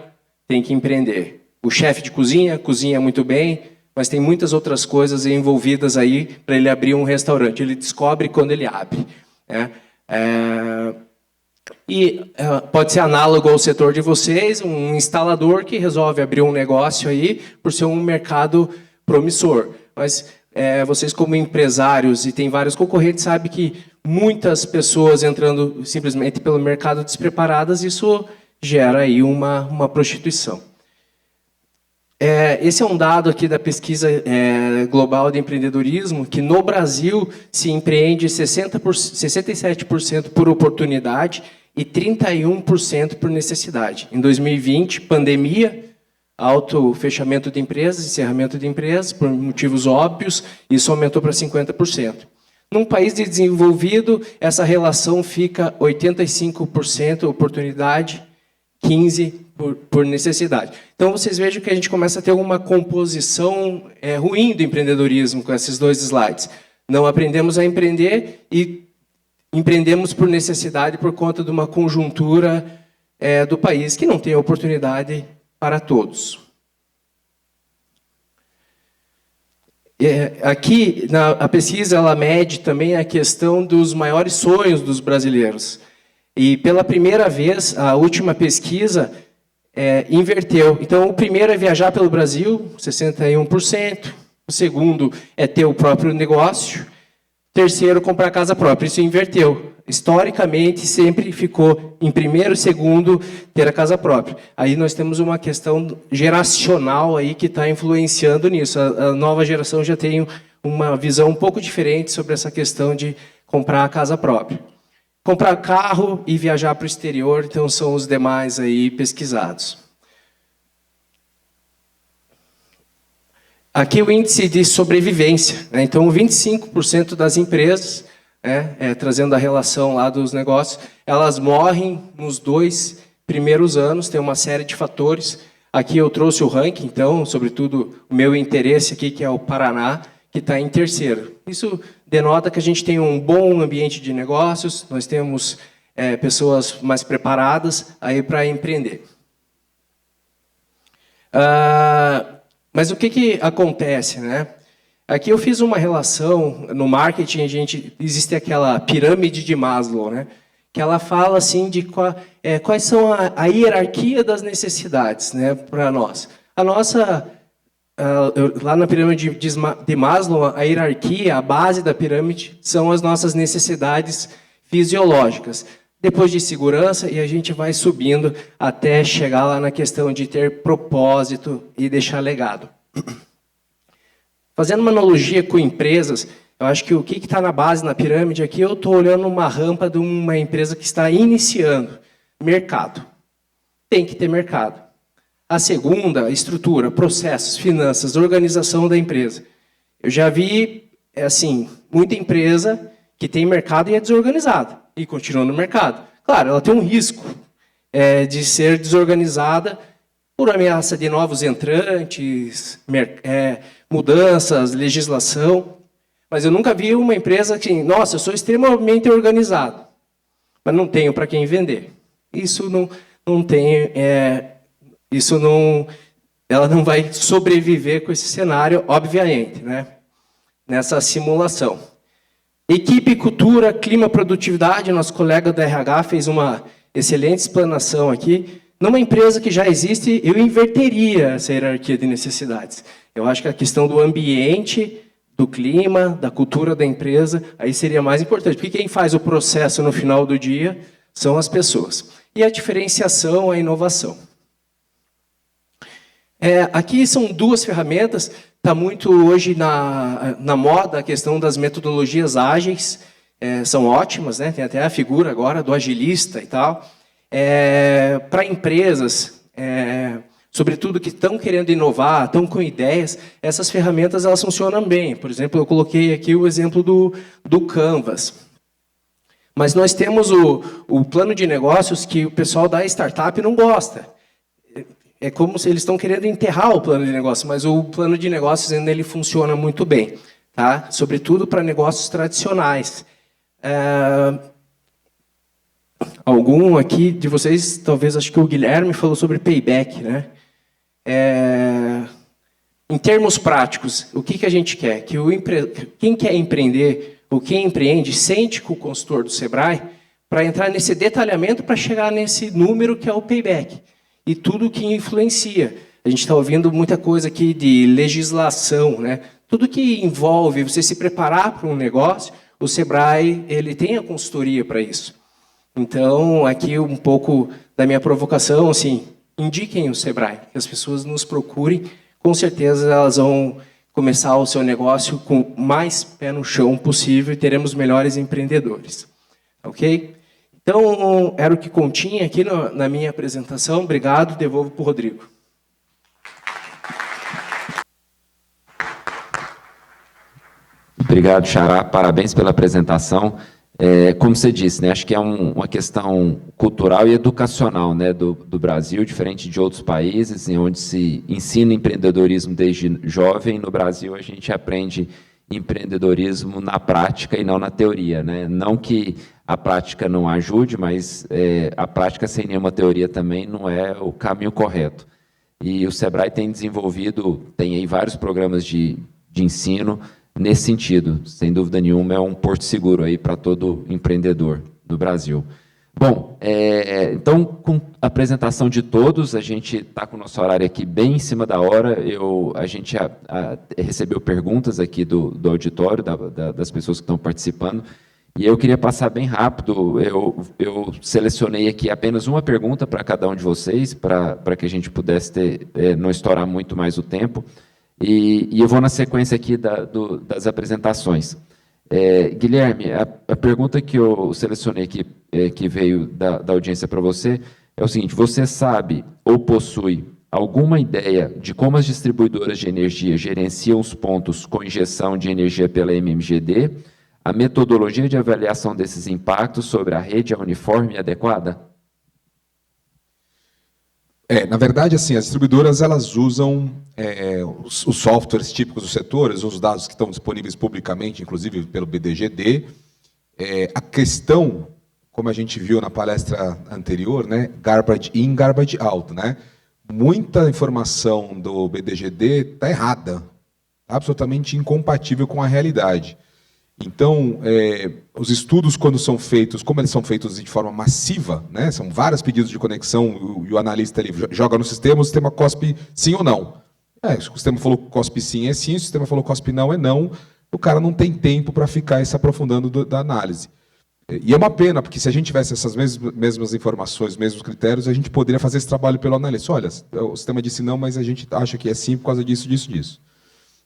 tem que empreender. O chefe de cozinha, cozinha muito bem, mas tem muitas outras coisas envolvidas aí para ele abrir um restaurante. Ele descobre quando ele abre. Pode ser análogo ao setor de vocês, um instalador que resolve abrir um negócio aí por ser um mercado promissor. Mas vocês como empresários, e tem vários concorrentes, sabem que muitas pessoas entrando simplesmente pelo mercado despreparadas, isso gera aí uma prostituição. Esse é um dado aqui da pesquisa global de empreendedorismo, que no Brasil se empreende 67% por oportunidade e 31% por necessidade. Em 2020, pandemia, alto fechamento de empresas, encerramento de empresas, por motivos óbvios, isso aumentou para 50%. Num país desenvolvido, essa relação fica 85% oportunidade, 15% por necessidade. Então, vocês vejam que a gente começa a ter uma composição ruim do empreendedorismo com esses dois slides. Não aprendemos a empreender e empreendemos por necessidade por conta de uma conjuntura do país que não tem oportunidade para todos. Aqui, a pesquisa, ela mede também a questão dos maiores sonhos dos brasileiros. E, pela primeira vez, a última pesquisa inverteu. Então, o primeiro é viajar pelo Brasil, 61%. O segundo é ter o próprio negócio. Terceiro, comprar casa própria. Isso inverteu. Historicamente, sempre ficou em primeiro, segundo, ter a casa própria. Aí nós temos uma questão geracional aí que está influenciando nisso. A nova geração já tem uma visão um pouco diferente sobre essa questão de comprar a casa própria. Comprar carro e viajar para o exterior, então são os demais aí pesquisados. Aqui o índice de sobrevivência, né? Então 25% das empresas, trazendo a relação lá dos negócios, elas morrem nos 2 primeiros anos, tem uma série de fatores. Aqui eu trouxe o ranking, então, sobretudo o meu interesse aqui, que é o Paraná, que está em terceiro. Isso denota que a gente tem um bom ambiente de negócios, nós temos pessoas mais preparadas aí para empreender. Mas o que acontece, né? Aqui eu fiz uma relação, no marketing existe aquela pirâmide de Maslow, né? Que ela fala assim de quais são a hierarquia das necessidades, né, para nós. A nossa, lá na pirâmide de Maslow, a hierarquia, a base da pirâmide, são as nossas necessidades fisiológicas. Depois de segurança, e a gente vai subindo até chegar lá na questão de ter propósito e deixar legado. Fazendo uma analogia com empresas, eu acho que o que está na base, na pirâmide aqui, eu estou olhando uma rampa de uma empresa que está iniciando. Mercado. Tem que ter mercado. A segunda, estrutura, processos, finanças, organização da empresa. Eu já vi, muita empresa que tem mercado e é desorganizada. E continua no mercado. Claro, ela tem um risco de ser desorganizada por ameaça de novos entrantes, mudanças, legislação. Mas eu nunca vi uma empresa que, nossa, eu sou extremamente organizado, mas não tenho para quem vender. Isso não tem, ela não vai sobreviver com esse cenário, obviamente, né? Nessa simulação. Equipe, cultura, clima, produtividade. Nosso colega do RH fez uma excelente explanação aqui. Numa empresa que já existe, eu inverteria essa hierarquia de necessidades. Eu acho que a questão do ambiente, do clima, da cultura da empresa, aí seria mais importante. Porque quem faz o processo no final do dia são as pessoas. E a diferenciação, a inovação. Aqui são 2 ferramentas. Está muito hoje na moda a questão das metodologias ágeis, são ótimas, né? Tem até a figura agora do agilista e tal. Para empresas, sobretudo que estão querendo inovar, estão com ideias, essas ferramentas elas funcionam bem. Por exemplo, eu coloquei aqui o exemplo do Canvas. Mas nós temos o plano de negócios que o pessoal da startup não gosta. É como se eles estão querendo enterrar o plano de negócio, mas o plano de negócios ainda ele funciona muito bem, tá? Sobretudo para negócios tradicionais. Algum aqui de vocês, talvez, acho que o Guilherme falou sobre payback, né? Em termos práticos, o que a gente quer? Que quem quer empreender, ou quem empreende, sente com o consultor do Sebrae para entrar nesse detalhamento para chegar nesse número que é o payback. E tudo que influencia. A gente está ouvindo muita coisa aqui de legislação, né? Tudo que envolve você se preparar para um negócio, o Sebrae ele tem a consultoria para isso. Então, aqui um pouco da minha provocação, assim, indiquem o Sebrae, que as pessoas nos procurem, com certeza elas vão começar o seu negócio com mais pé no chão possível e teremos melhores empreendedores. Ok? Então, era o que continha aqui na minha apresentação. Obrigado, devolvo para o Rodrigo. Obrigado, Xará. Parabéns pela apresentação. Como você disse, né, acho que é uma questão cultural e educacional, né, do Brasil, diferente de outros países, onde se ensina empreendedorismo desde jovem. No Brasil, a gente aprende empreendedorismo na prática e não na teoria, né? Não que a prática não ajude, mas a prática sem nenhuma teoria também não é o caminho correto. E o Sebrae tem tem aí vários programas de ensino nesse sentido. Sem dúvida nenhuma, é um porto seguro aí para todo empreendedor no Brasil. Bom, então, com a apresentação de todos, a gente está com o nosso horário aqui bem em cima da hora. A gente recebeu perguntas aqui do auditório, das pessoas que estão participando, e eu queria passar bem rápido. Eu selecionei aqui apenas uma pergunta para cada um de vocês, para que a gente pudesse não estourar muito mais o tempo, e eu vou na sequência aqui das apresentações. Guilherme, a pergunta que eu selecionei aqui, que veio da audiência para você, é o seguinte: você sabe ou possui alguma ideia de como as distribuidoras de energia gerenciam os pontos com injeção de energia pela MMGD? A metodologia de avaliação desses impactos sobre a rede é uniforme e adequada? Na verdade, assim, as distribuidoras elas usam os softwares típicos dos setores, os dados que estão disponíveis publicamente, inclusive pelo BDGD. A questão, como a gente viu na palestra anterior, né, garbage in, garbage out, né? Muita informação do BDGD está errada, absolutamente incompatível com a realidade. Então, os estudos, quando são feitos, como eles são feitos de forma massiva, né, são vários pedidos de conexão, e o analista ali joga no sistema, o sistema cospe sim ou não. Se o sistema falou cospe sim, é sim, se o sistema falou cospe não, é não. O cara não tem tempo para ficar se aprofundando da análise. E é uma pena, porque se a gente tivesse essas mesmas informações, mesmos critérios, a gente poderia fazer esse trabalho pelo analista. Olha, o sistema disse não, mas a gente acha que é sim por causa disso, disso, disso.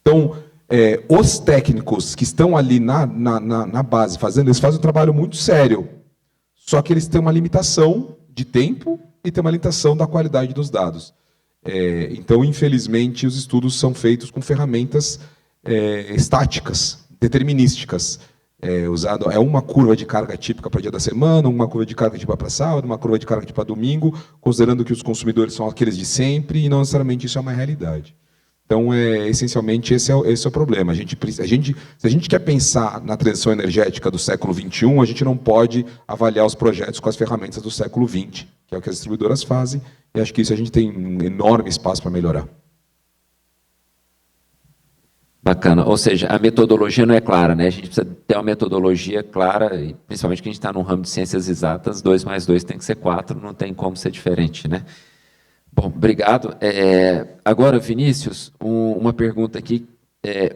Então, os técnicos que estão ali na base fazendo, eles fazem um trabalho muito sério, só que eles têm uma limitação de tempo e têm uma limitação da qualidade dos dados. Então, infelizmente, os estudos são feitos com ferramentas estáticas, determinísticas. Uma curva de carga típica para o dia da semana, uma curva de carga típica para sábado, uma curva de carga típica para domingo, considerando que os consumidores são aqueles de sempre e não necessariamente isso é uma realidade. Então, essencialmente, esse é o problema. Se a gente quer pensar na transição energética do século XXI, a gente não pode avaliar os projetos com as ferramentas do século XX, que é o que as distribuidoras fazem, e acho que isso a gente tem um enorme espaço para melhorar. Bacana. Ou seja, a metodologia não é clara, né? A gente precisa ter uma metodologia clara, e principalmente que a gente está num ramo de ciências exatas, 2 mais 2 tem que ser 4, não tem como ser diferente, né? Bom, obrigado. Agora, Vinícius, uma pergunta aqui.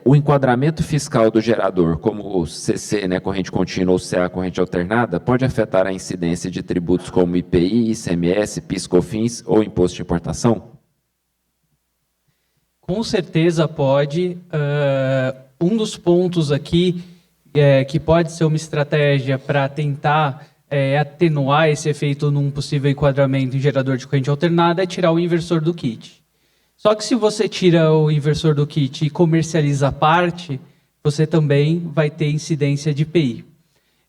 O enquadramento fiscal do gerador, como o CC, né, corrente contínua, ou CA, corrente alternada, pode afetar a incidência de tributos como IPI, ICMS, PIS, COFINS ou imposto de importação? Com certeza pode. Um dos pontos aqui que pode ser uma estratégia para tentar atenuar esse efeito num possível enquadramento em gerador de corrente alternada é tirar o inversor do kit. Só que se você tira o inversor do kit e comercializa a parte, você também vai ter incidência de IPI.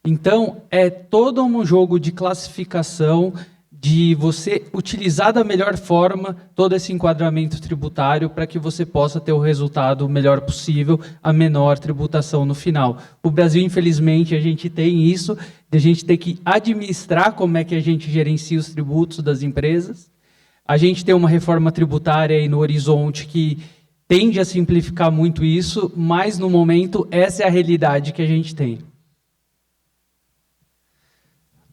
Então, é todo um jogo de classificação, de você utilizar da melhor forma todo esse enquadramento tributário para que você possa ter o resultado melhor possível, a menor tributação no final. O Brasil, infelizmente, a gente tem isso, de a gente ter que administrar como é que a gente gerencia os tributos das empresas. A gente tem uma reforma tributária aí no horizonte que tende a simplificar muito isso, mas, no momento, essa é a realidade que a gente tem.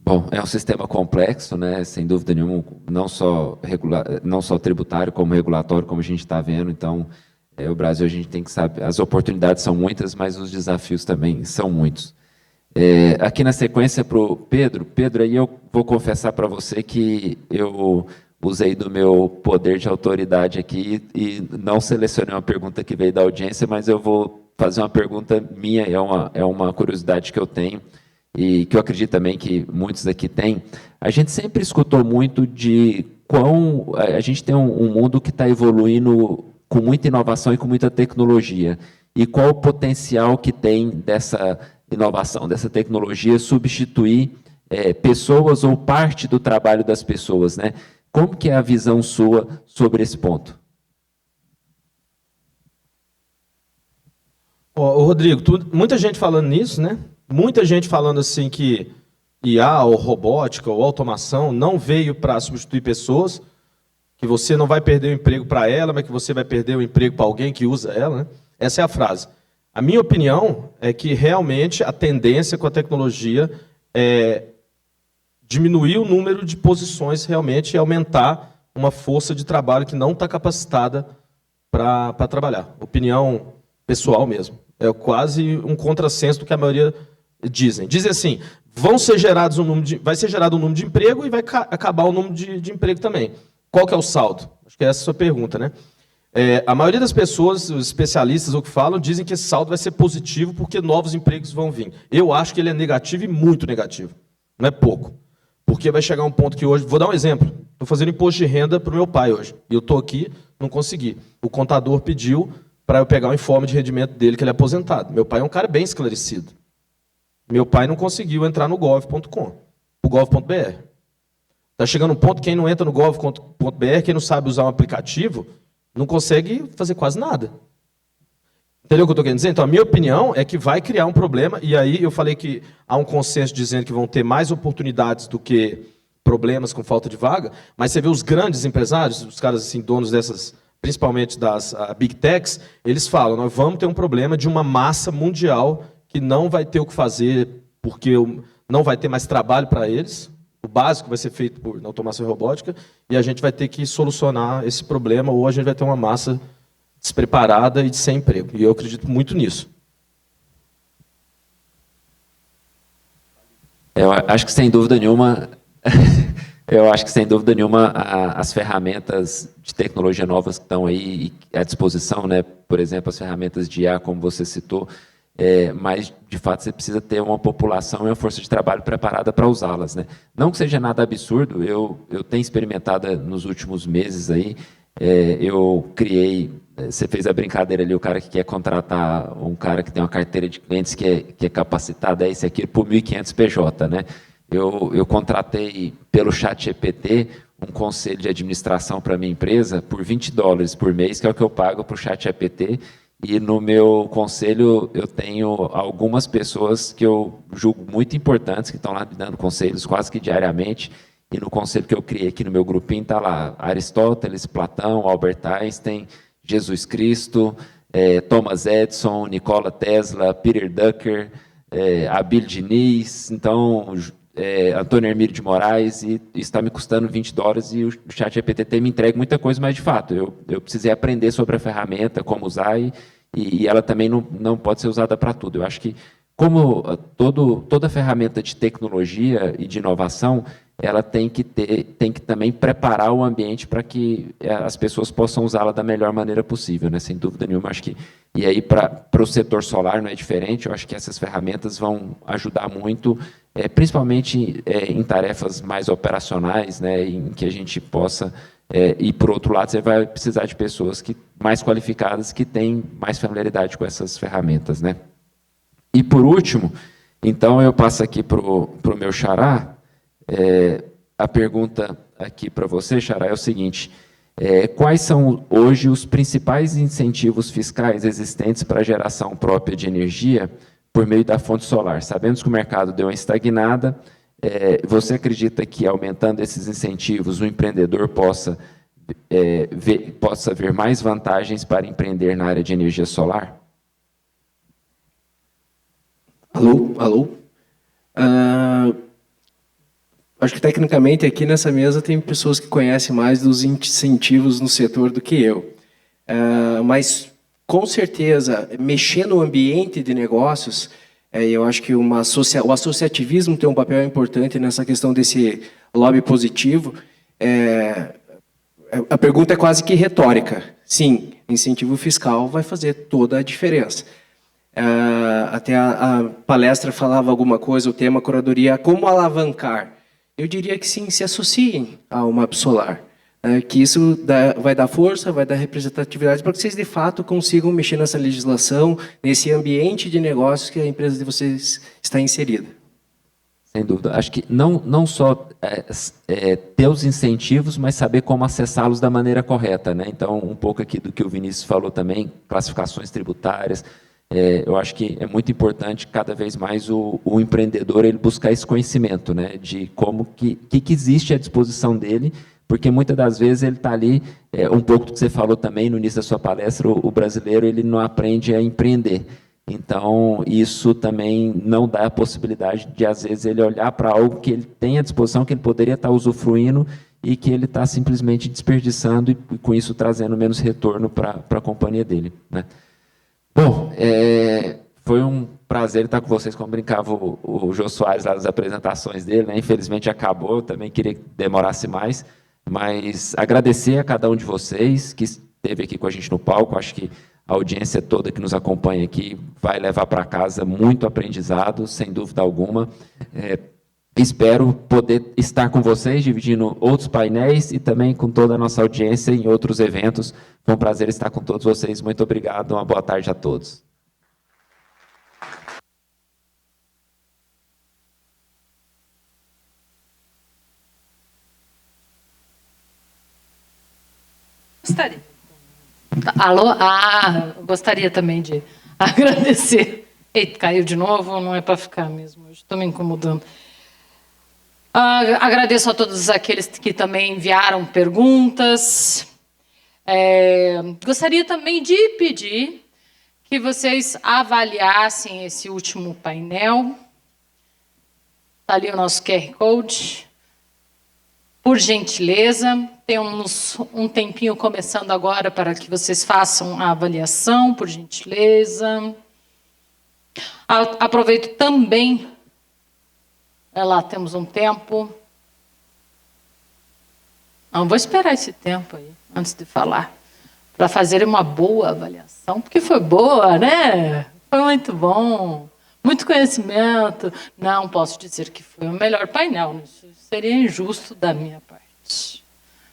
Bom, é um sistema complexo, né? Sem dúvida nenhuma, não só tributário como regulatório, como a gente está vendo. Então, o Brasil, a gente tem que saber, as oportunidades são muitas, mas os desafios também são muitos. Aqui na sequência para o Pedro. Pedro, aí eu vou confessar para você que eu usei do meu poder de autoridade aqui e não selecionei uma pergunta que veio da audiência, mas eu vou fazer uma pergunta minha, é uma curiosidade que eu tenho, e que eu acredito também que muitos aqui têm. A gente sempre escutou muito de a gente tem um mundo que está evoluindo com muita inovação e com muita tecnologia, e qual o potencial que tem dessa inovação, dessa tecnologia substituir pessoas ou parte do trabalho das pessoas, né? Como que é a visão sua sobre esse ponto? Rodrigo, muita gente falando nisso, né? Muita gente falando assim que IA ou robótica ou automação não veio para substituir pessoas, que você não vai perder o emprego para ela, mas que você vai perder o emprego para alguém que usa ela, né? Essa é a frase. A minha opinião é que realmente a tendência com a tecnologia é diminuir o número de posições realmente e aumentar uma força de trabalho que não está capacitada para trabalhar. Opinião pessoal mesmo. É quase um contrassenso do que a maioria dizem. Dizem assim, vai ser gerado um número de emprego e vai acabar o número de emprego também. Qual que é o saldo? Acho que essa é a sua pergunta, né? A maioria das pessoas, os especialistas, o que falam, dizem que esse saldo vai ser positivo porque novos empregos vão vir. Eu acho que ele é negativo e muito negativo. Não é pouco. Porque vai chegar um ponto que hoje... Vou dar um exemplo. Estou fazendo imposto de renda para o meu pai hoje. E eu estou aqui, não consegui. O contador pediu para eu pegar o informe de rendimento dele, que ele é aposentado. Meu pai é um cara bem esclarecido. Meu pai não conseguiu entrar no gov.com, o gov.br. Está chegando um ponto, quem não entra no gov.br, quem não sabe usar um aplicativo, não consegue fazer quase nada. Entendeu o que eu estou querendo dizer? Então, a minha opinião é que vai criar um problema, e aí eu falei que há um consenso dizendo que vão ter mais oportunidades do que problemas com falta de vaga, mas você vê os grandes empresários, os caras assim, donos dessas, principalmente das Big Techs, eles falam, nós vamos ter um problema de uma massa mundial que não vai ter o que fazer, porque não vai ter mais trabalho para eles, o básico vai ser feito por automação e robótica, e a gente vai ter que solucionar esse problema, ou a gente vai ter uma massa despreparada e de sem emprego. E eu acredito muito nisso. Eu acho que sem dúvida nenhuma, as ferramentas de tecnologia novas que estão aí à disposição, né? Por exemplo, as ferramentas de IA, como você citou, mas de fato você precisa ter uma população e uma força de trabalho preparada para usá-las, né? Não que seja nada absurdo, eu tenho experimentado nos últimos meses aí, eu criei. Você fez a brincadeira ali, o cara que quer contratar um cara que tem uma carteira de clientes que é capacitado, esse aqui, por 1.500 PJ, né? Eu contratei pelo ChatGPT um conselho de administração para a minha empresa por $20 por mês, que é o que eu pago para o ChatGPT, e no meu conselho eu tenho algumas pessoas que eu julgo muito importantes, que estão lá me dando conselhos quase que diariamente, e no conselho que eu criei aqui no meu grupinho está lá Aristóteles, Platão, Albert Einstein, Jesus Cristo, Thomas Edison, Nikola Tesla, Peter Drucker, Abílio Diniz, então, Antônio Hermílio de Moraes, e está me custando $20, e o ChatGPT me entrega muita coisa, mas de fato, eu precisei aprender sobre a ferramenta, como usar, e ela também não pode ser usada para tudo. Eu acho que, como toda ferramenta de tecnologia e de inovação, ela tem que também preparar o ambiente para que as pessoas possam usá-la da melhor maneira possível, né? Sem dúvida nenhuma. Acho que, e aí, para o setor solar não é diferente, eu acho que essas ferramentas vão ajudar muito, principalmente em tarefas mais operacionais, né? Em que a gente possa... e, por outro lado, você vai precisar de pessoas mais qualificadas, que têm mais familiaridade com essas ferramentas, né? E, por último, então, eu passo aqui para o meu xará. A pergunta aqui para você, xará, é o seguinte: quais são hoje os principais incentivos fiscais existentes para a geração própria de energia por meio da fonte solar? Sabemos que o mercado deu uma estagnada. Você acredita que, aumentando esses incentivos, o empreendedor possa ver mais vantagens para empreender na área de energia solar? Alô? Acho que, tecnicamente, aqui nessa mesa tem pessoas que conhecem mais dos incentivos no setor do que eu. Mas, com certeza, mexer no ambiente de negócios, eu acho que o associativismo tem um papel importante nessa questão desse lobby positivo. A pergunta é quase que retórica. Sim, incentivo fiscal vai fazer toda a diferença. Até a palestra falava alguma coisa, o tema curadoria, como alavancar. Eu diria que sim, se associem a uma Absolar. Que isso vai dar força, vai dar representatividade para que vocês, de fato, consigam mexer nessa legislação, nesse ambiente de negócios que a empresa de vocês está inserida. Sem dúvida. Acho que não só ter os incentivos, mas saber como acessá-los da maneira correta, né? Então, um pouco aqui do que o Vinícius falou também, classificações tributárias. Eu acho que é muito importante, cada vez mais, o empreendedor ele buscar esse conhecimento, né, de como que existe à disposição dele, porque muitas das vezes ele está ali, um pouco do que você falou também no início da sua palestra, o brasileiro ele não aprende a empreender. Então, isso também não dá a possibilidade de, às vezes, ele olhar para algo que ele tem à disposição, que ele poderia estar usufruindo e que ele está simplesmente desperdiçando e, com isso, trazendo menos retorno para a companhia dele, né? Bom, foi um prazer estar com vocês, como brincava o Jô Soares lá nas apresentações dele, né? Infelizmente acabou, eu também queria que demorasse mais, mas agradecer a cada um de vocês que esteve aqui com a gente no palco. Acho que a audiência toda que nos acompanha aqui vai levar para casa muito aprendizado, sem dúvida alguma. Espero poder estar com vocês, dividindo outros painéis e também com toda a nossa audiência em outros eventos. Foi um prazer estar com todos vocês. Muito obrigado, uma boa tarde a todos. Gostaria. Alô? Gostaria também de agradecer. Eita, caiu de novo, não é para ficar mesmo, estou me incomodando. Agradeço a todos aqueles que também enviaram perguntas. Gostaria também de pedir que vocês avaliassem esse último painel. Está ali o nosso QR Code. Por gentileza, temos um tempinho começando agora para que vocês façam a avaliação, por gentileza. Aproveito também, lá temos um tempo. Não, vou esperar esse tempo aí, antes de falar, para fazer uma boa avaliação, porque foi boa, né? Foi muito bom, muito conhecimento. Não posso dizer que foi o melhor painel, isso seria injusto da minha parte.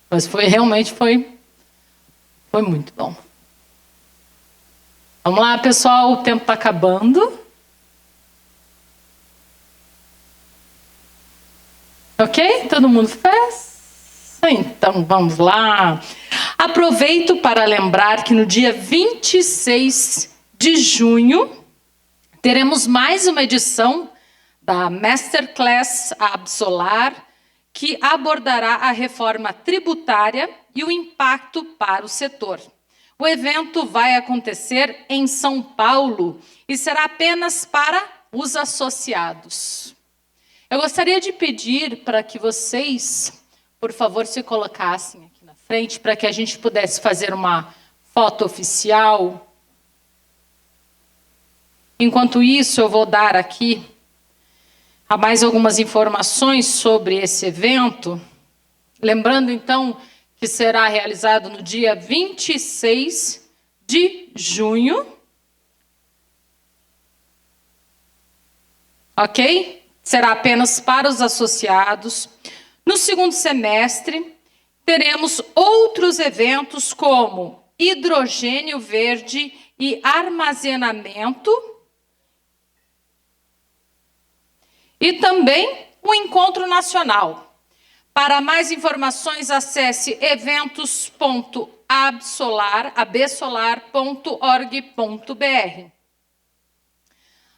Mas realmente foi muito bom. Vamos lá, pessoal, o tempo está acabando. Ok? Todo mundo fez? Então, vamos lá. Aproveito para lembrar que no dia 26 de junho, teremos mais uma edição da Masterclass Absolar, que abordará a reforma tributária e o impacto para o setor. O evento vai acontecer em São Paulo e será apenas para os associados. Eu gostaria de pedir para que vocês, por favor, se colocassem aqui na frente, para que a gente pudesse fazer uma foto oficial. Enquanto isso, eu vou dar aqui mais algumas informações sobre esse evento. Lembrando, então, que será realizado no dia 26 de junho. Ok? Será apenas para os associados. No segundo semestre, teremos outros eventos como hidrogênio verde e armazenamento. E também o Encontro Nacional. Para mais informações, acesse eventos.absolar.org.br.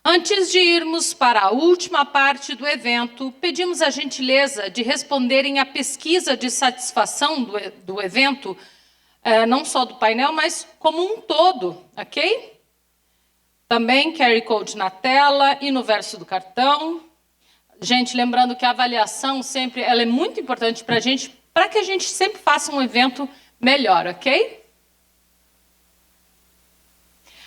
Antes de irmos para a última parte do evento, pedimos a gentileza de responderem à pesquisa de satisfação do evento, não só do painel, mas como um todo, ok? Também QR Code na tela e no verso do cartão. Gente, lembrando que a avaliação sempre ela é muito importante para que a gente sempre faça um evento melhor, ok?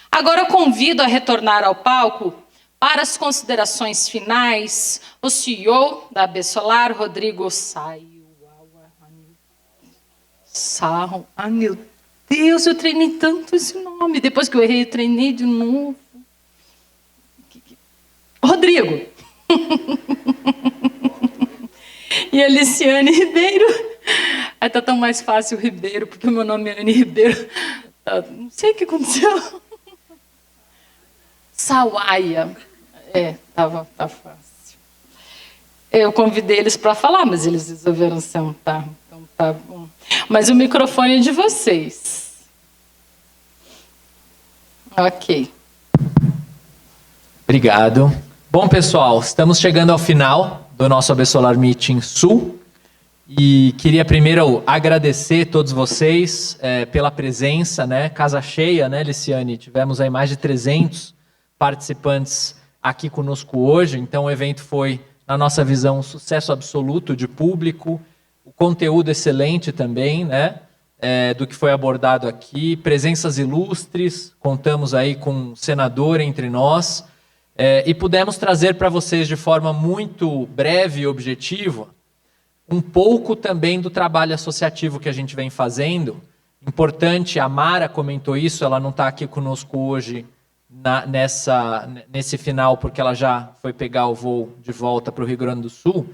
Agora eu convido a retornar ao palco para as considerações finais o CEO da Absolar, Rodrigo Sarro. Ah, meu Deus, eu treinei tanto esse nome. Depois que eu errei, eu treinei de novo. Rodrigo. E a Liciane Ribeiro. Está tão mais fácil o Ribeiro, porque o meu nome é Anne Ribeiro. Não sei o que aconteceu. Sawaia. Tá fácil. Eu convidei eles para falar, mas eles resolveram sentar. Então tá bom. Mas o microfone é de vocês. Ok. Obrigado. Bom, pessoal, estamos chegando ao final do nosso Absolar Meeting Sul e queria primeiro agradecer todos vocês pela presença, né? Casa cheia, né, Liciane? Tivemos aí mais de 300 participantes aqui conosco hoje. Então, o evento foi, na nossa visão, um sucesso absoluto de público, o conteúdo excelente também, né? Do que foi abordado aqui, presenças ilustres, contamos aí com um senador entre nós, e pudemos trazer para vocês de forma muito breve e objetiva um pouco também do trabalho associativo que a gente vem fazendo. Importante, a Mara comentou isso, ela não está aqui conosco hoje nesse final, porque ela já foi pegar o voo de volta para o Rio Grande do Sul,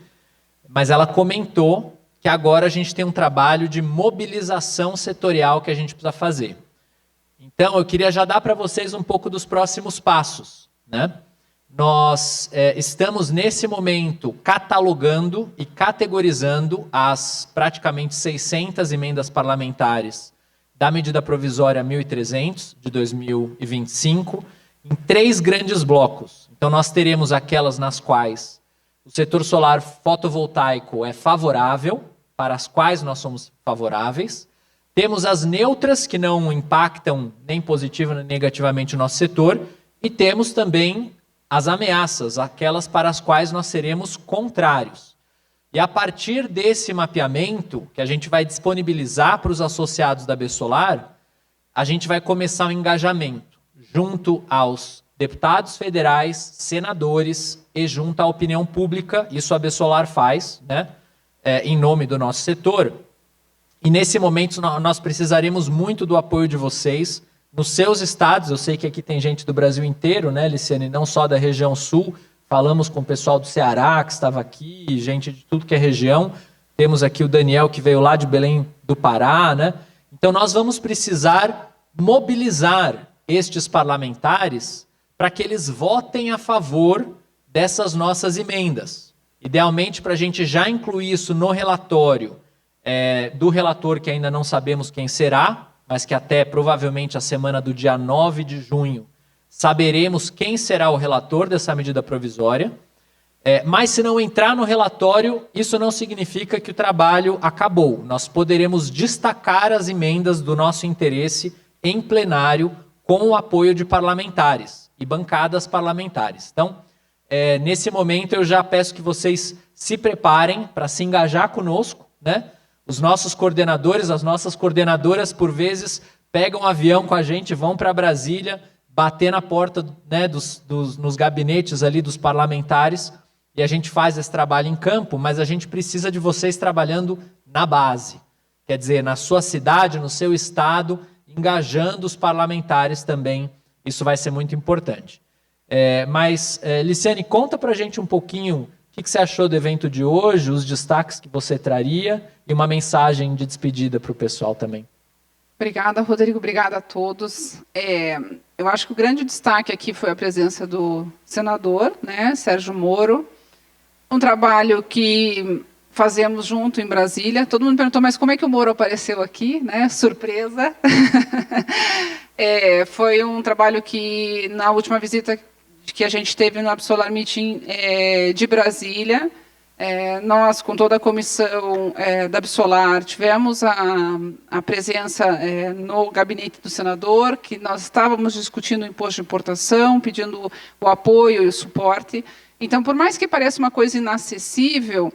mas ela comentou que agora a gente tem um trabalho de mobilização setorial que a gente precisa fazer. Então, eu queria já dar para vocês um pouco dos próximos passos, né? Nós estamos, nesse momento, catalogando e categorizando as praticamente 600 emendas parlamentares da medida provisória 1.300, de 2025, em 3 grandes blocos. Então, nós teremos aquelas nas quais o setor solar fotovoltaico é favorável, para as quais nós somos favoráveis. Temos as neutras, que não impactam nem positivo nem negativamente o nosso setor. E temos também as ameaças, aquelas para as quais nós seremos contrários. E a partir desse mapeamento, que a gente vai disponibilizar para os associados da Absolar, a gente vai começar um engajamento junto aos deputados federais, senadores e junto à opinião pública. Isso a Absolar faz, né? Em nome do nosso setor. E nesse momento nós precisaremos muito do apoio de vocês nos seus estados. Eu sei que aqui tem gente do Brasil inteiro, né, Liciane, não só da região sul. Falamos com o pessoal do Ceará, que estava aqui, gente de tudo que é região. Temos aqui o Daniel, que veio lá de Belém do Pará, né? Então nós vamos precisar mobilizar estes parlamentares para que eles votem a favor dessas nossas emendas. Idealmente, para a gente já incluir isso no relatório do relator, que ainda não sabemos quem será, mas que até provavelmente a semana do dia 9 de junho saberemos quem será o relator dessa medida provisória. Mas se não entrar no relatório, isso não significa que o trabalho acabou. Nós poderemos destacar as emendas do nosso interesse em plenário com o apoio de parlamentares e bancadas parlamentares. Então, nesse momento, eu já peço que vocês se preparem para se engajar conosco, né? Os nossos coordenadores, as nossas coordenadoras, por vezes, pegam um avião com a gente, vão para Brasília, bater na porta, né, nos gabinetes ali dos parlamentares, e a gente faz esse trabalho em campo, mas a gente precisa de vocês trabalhando na base. Quer dizer, na sua cidade, no seu estado, engajando os parlamentares também. Isso vai ser muito importante. Liciane, conta para a gente um pouquinho o que você achou do evento de hoje, os destaques que você traria e uma mensagem de despedida para o pessoal também. Obrigada, Rodrigo. Obrigada a todos. Eu acho que o grande destaque aqui foi a presença do senador, né, Sérgio Moro. Um trabalho que fazemos junto em Brasília. Todo mundo perguntou, mas como é que o Moro apareceu aqui? Né? Surpresa. Foi um trabalho que, na última visita que a gente teve no Absolar Meeting de Brasília, nós, com toda a comissão da Absolar, tivemos a presença no gabinete do senador, que nós estávamos discutindo o imposto de importação, pedindo o apoio e o suporte. Então, por mais que pareça uma coisa inacessível,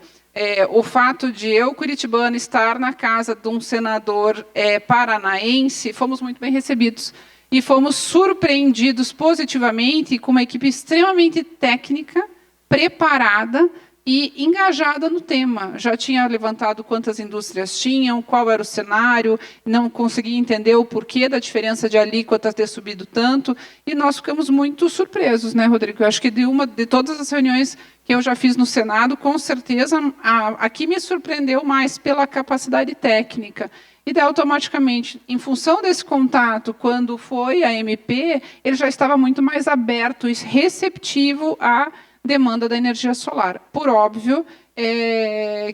o fato de eu, curitibana, estar na casa de um senador paranaense, fomos muito bem recebidos. E fomos surpreendidos positivamente com uma equipe extremamente técnica, preparada e engajada no tema. Já tinha levantado quantas indústrias tinham, qual era o cenário, não conseguia entender o porquê da diferença de alíquota ter subido tanto, e nós ficamos muito surpresos, né, Rodrigo? Eu acho que de todas as reuniões que eu já fiz no Senado, com certeza, a que me surpreendeu mais pela capacidade técnica. E daí, automaticamente, em função desse contato, quando foi a MP, ele já estava muito mais aberto e receptivo à demanda da energia solar. Por óbvio,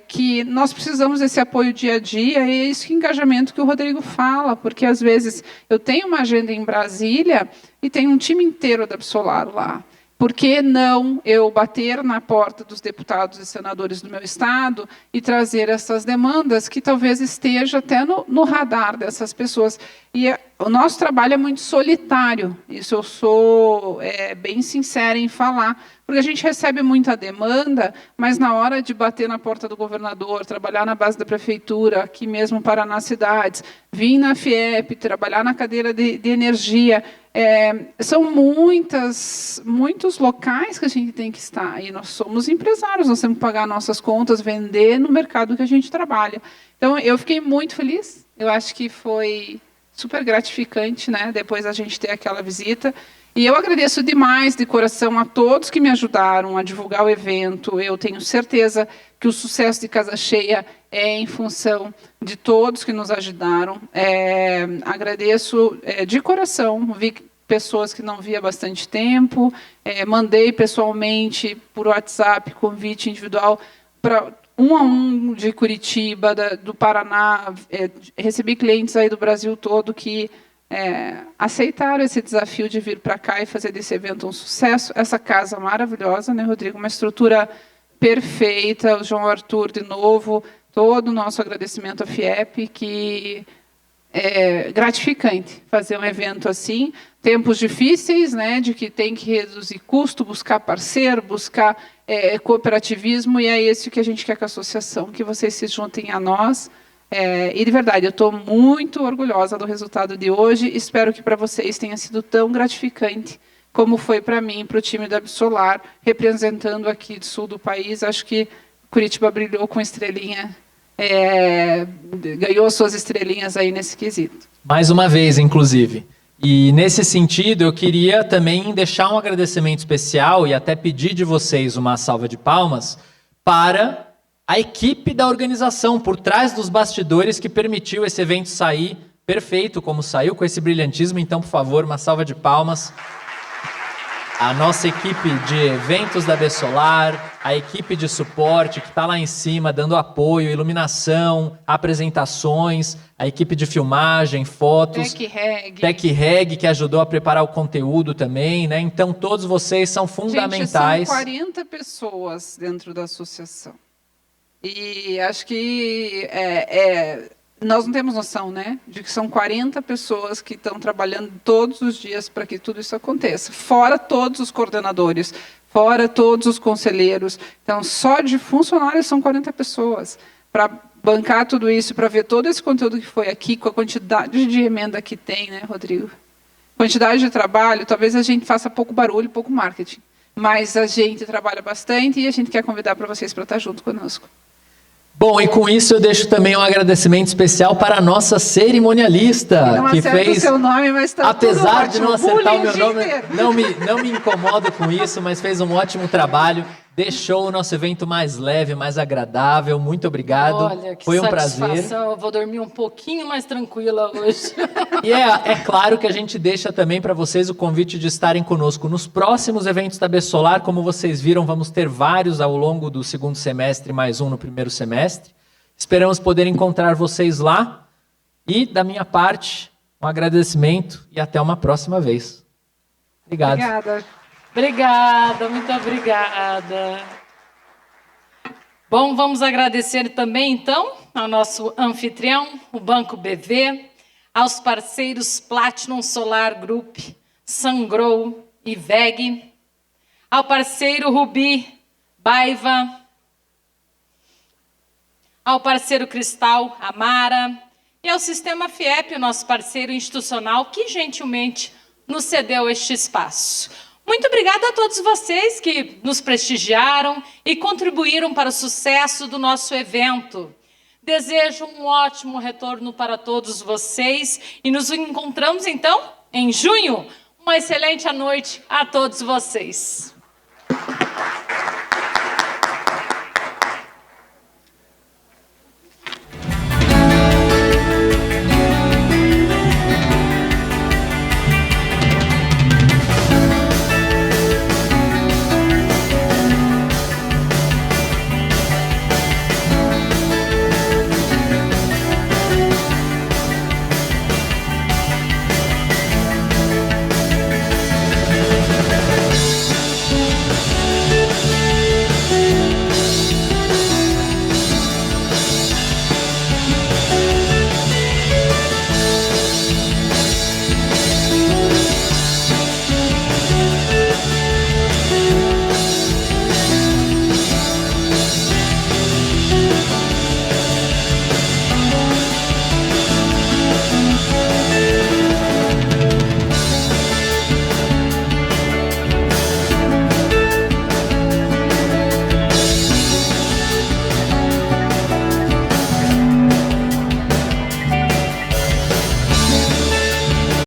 que nós precisamos desse apoio dia a dia, e é esse engajamento que o Rodrigo fala, porque, às vezes, eu tenho uma agenda em Brasília e tenho um time inteiro da Absolar lá. Por que não eu bater na porta dos deputados e senadores do meu estado e trazer essas demandas que talvez esteja até no radar dessas pessoas? E o nosso trabalho é muito solitário, isso eu sou bem sincera em falar, porque a gente recebe muita demanda, mas na hora de bater na porta do governador, trabalhar na base da prefeitura, aqui mesmo Paraná Cidades, vir na FIEP, trabalhar na cadeira de energia, são muitos locais que a gente tem que estar, e nós somos empresários, nós temos que pagar nossas contas, vender no mercado que a gente trabalha. Então, eu fiquei muito feliz, eu acho que foi super gratificante, né, depois a gente ter aquela visita. E eu agradeço demais, de coração, a todos que me ajudaram a divulgar o evento. Eu tenho certeza que o sucesso de Casa Cheia é em função de todos que nos ajudaram. Agradeço de coração, vi pessoas que não via há bastante tempo, mandei pessoalmente, por WhatsApp, convite individual para um a um de Curitiba, do Paraná, recebi clientes aí do Brasil todo que aceitaram esse desafio de vir para cá e fazer desse evento um sucesso. Essa casa maravilhosa, né, Rodrigo? Uma estrutura perfeita. O João Arthur, de novo, todo o nosso agradecimento à FIEP, que é gratificante fazer um evento assim. Tempos difíceis, né, de que tem que reduzir custo, buscar parceiro, buscar cooperativismo, e é isso que a gente quer com a associação, que vocês se juntem a nós. E, de verdade, eu estou muito orgulhosa do resultado de hoje. Espero que para vocês tenha sido tão gratificante como foi para mim, para o time da Absolar, representando aqui do sul do país. Acho que Curitiba brilhou com estrelinha, ganhou suas estrelinhas aí nesse quesito. Mais uma vez, inclusive. E, nesse sentido, eu queria também deixar um agradecimento especial e até pedir de vocês uma salva de palmas para a equipe da organização, por trás dos bastidores, que permitiu esse evento sair perfeito, como saiu, com esse brilhantismo. Então, por favor, uma salva de palmas. A nossa equipe de eventos da Absolar, a equipe de suporte que está lá em cima, dando apoio, iluminação, apresentações, a equipe de filmagem, fotos, Tech Reg, que ajudou a preparar o conteúdo também, né? Então, todos vocês são fundamentais. Gente, são 40 pessoas dentro da associação. E acho que nós não temos noção, né, de que são 40 pessoas que estão trabalhando todos os dias para que tudo isso aconteça. Fora todos os coordenadores, fora todos os conselheiros. Então, só de funcionários são 40 pessoas. Para bancar tudo isso, para ver todo esse conteúdo que foi aqui, com a quantidade de emenda que tem, né, Rodrigo? Quantidade de trabalho, talvez a gente faça pouco barulho, pouco marketing. Mas a gente trabalha bastante e a gente quer convidar para vocês para estar junto conosco. Bom, e com isso eu deixo também um agradecimento especial para a nossa cerimonialista, não que fez, o seu nome, mas tá apesar tudo de não ótimo. acertar o meu nome, não me incomodo com isso, mas fez um ótimo trabalho, deixou o nosso evento mais leve, mais agradável. Muito obrigado. Olha, que foi um satisfação. prazer. Eu vou dormir um pouquinho mais tranquila hoje. E é claro que a gente deixa também para vocês o convite de estarem conosco nos próximos eventos da Absolar. Como vocês viram, vamos ter vários ao longo do segundo semestre, mais um no primeiro semestre. Esperamos poder encontrar vocês lá. E, da minha parte, um agradecimento e até uma próxima vez. Obrigado. Obrigada, muito obrigada. Bom, vamos agradecer também, então, ao nosso anfitrião, o Banco BV, aos parceiros Platinum Solar Group, Sungrow e VEG, ao parceiro Rubi, Baiva, ao parceiro Cristal, Amara, e ao Sistema FIEP, o nosso parceiro institucional, que gentilmente nos cedeu este espaço. Muito obrigada a todos vocês que nos prestigiaram e contribuíram para o sucesso do nosso evento. Desejo um ótimo retorno para todos vocês e nos encontramos, então, em junho. Uma excelente noite a todos vocês.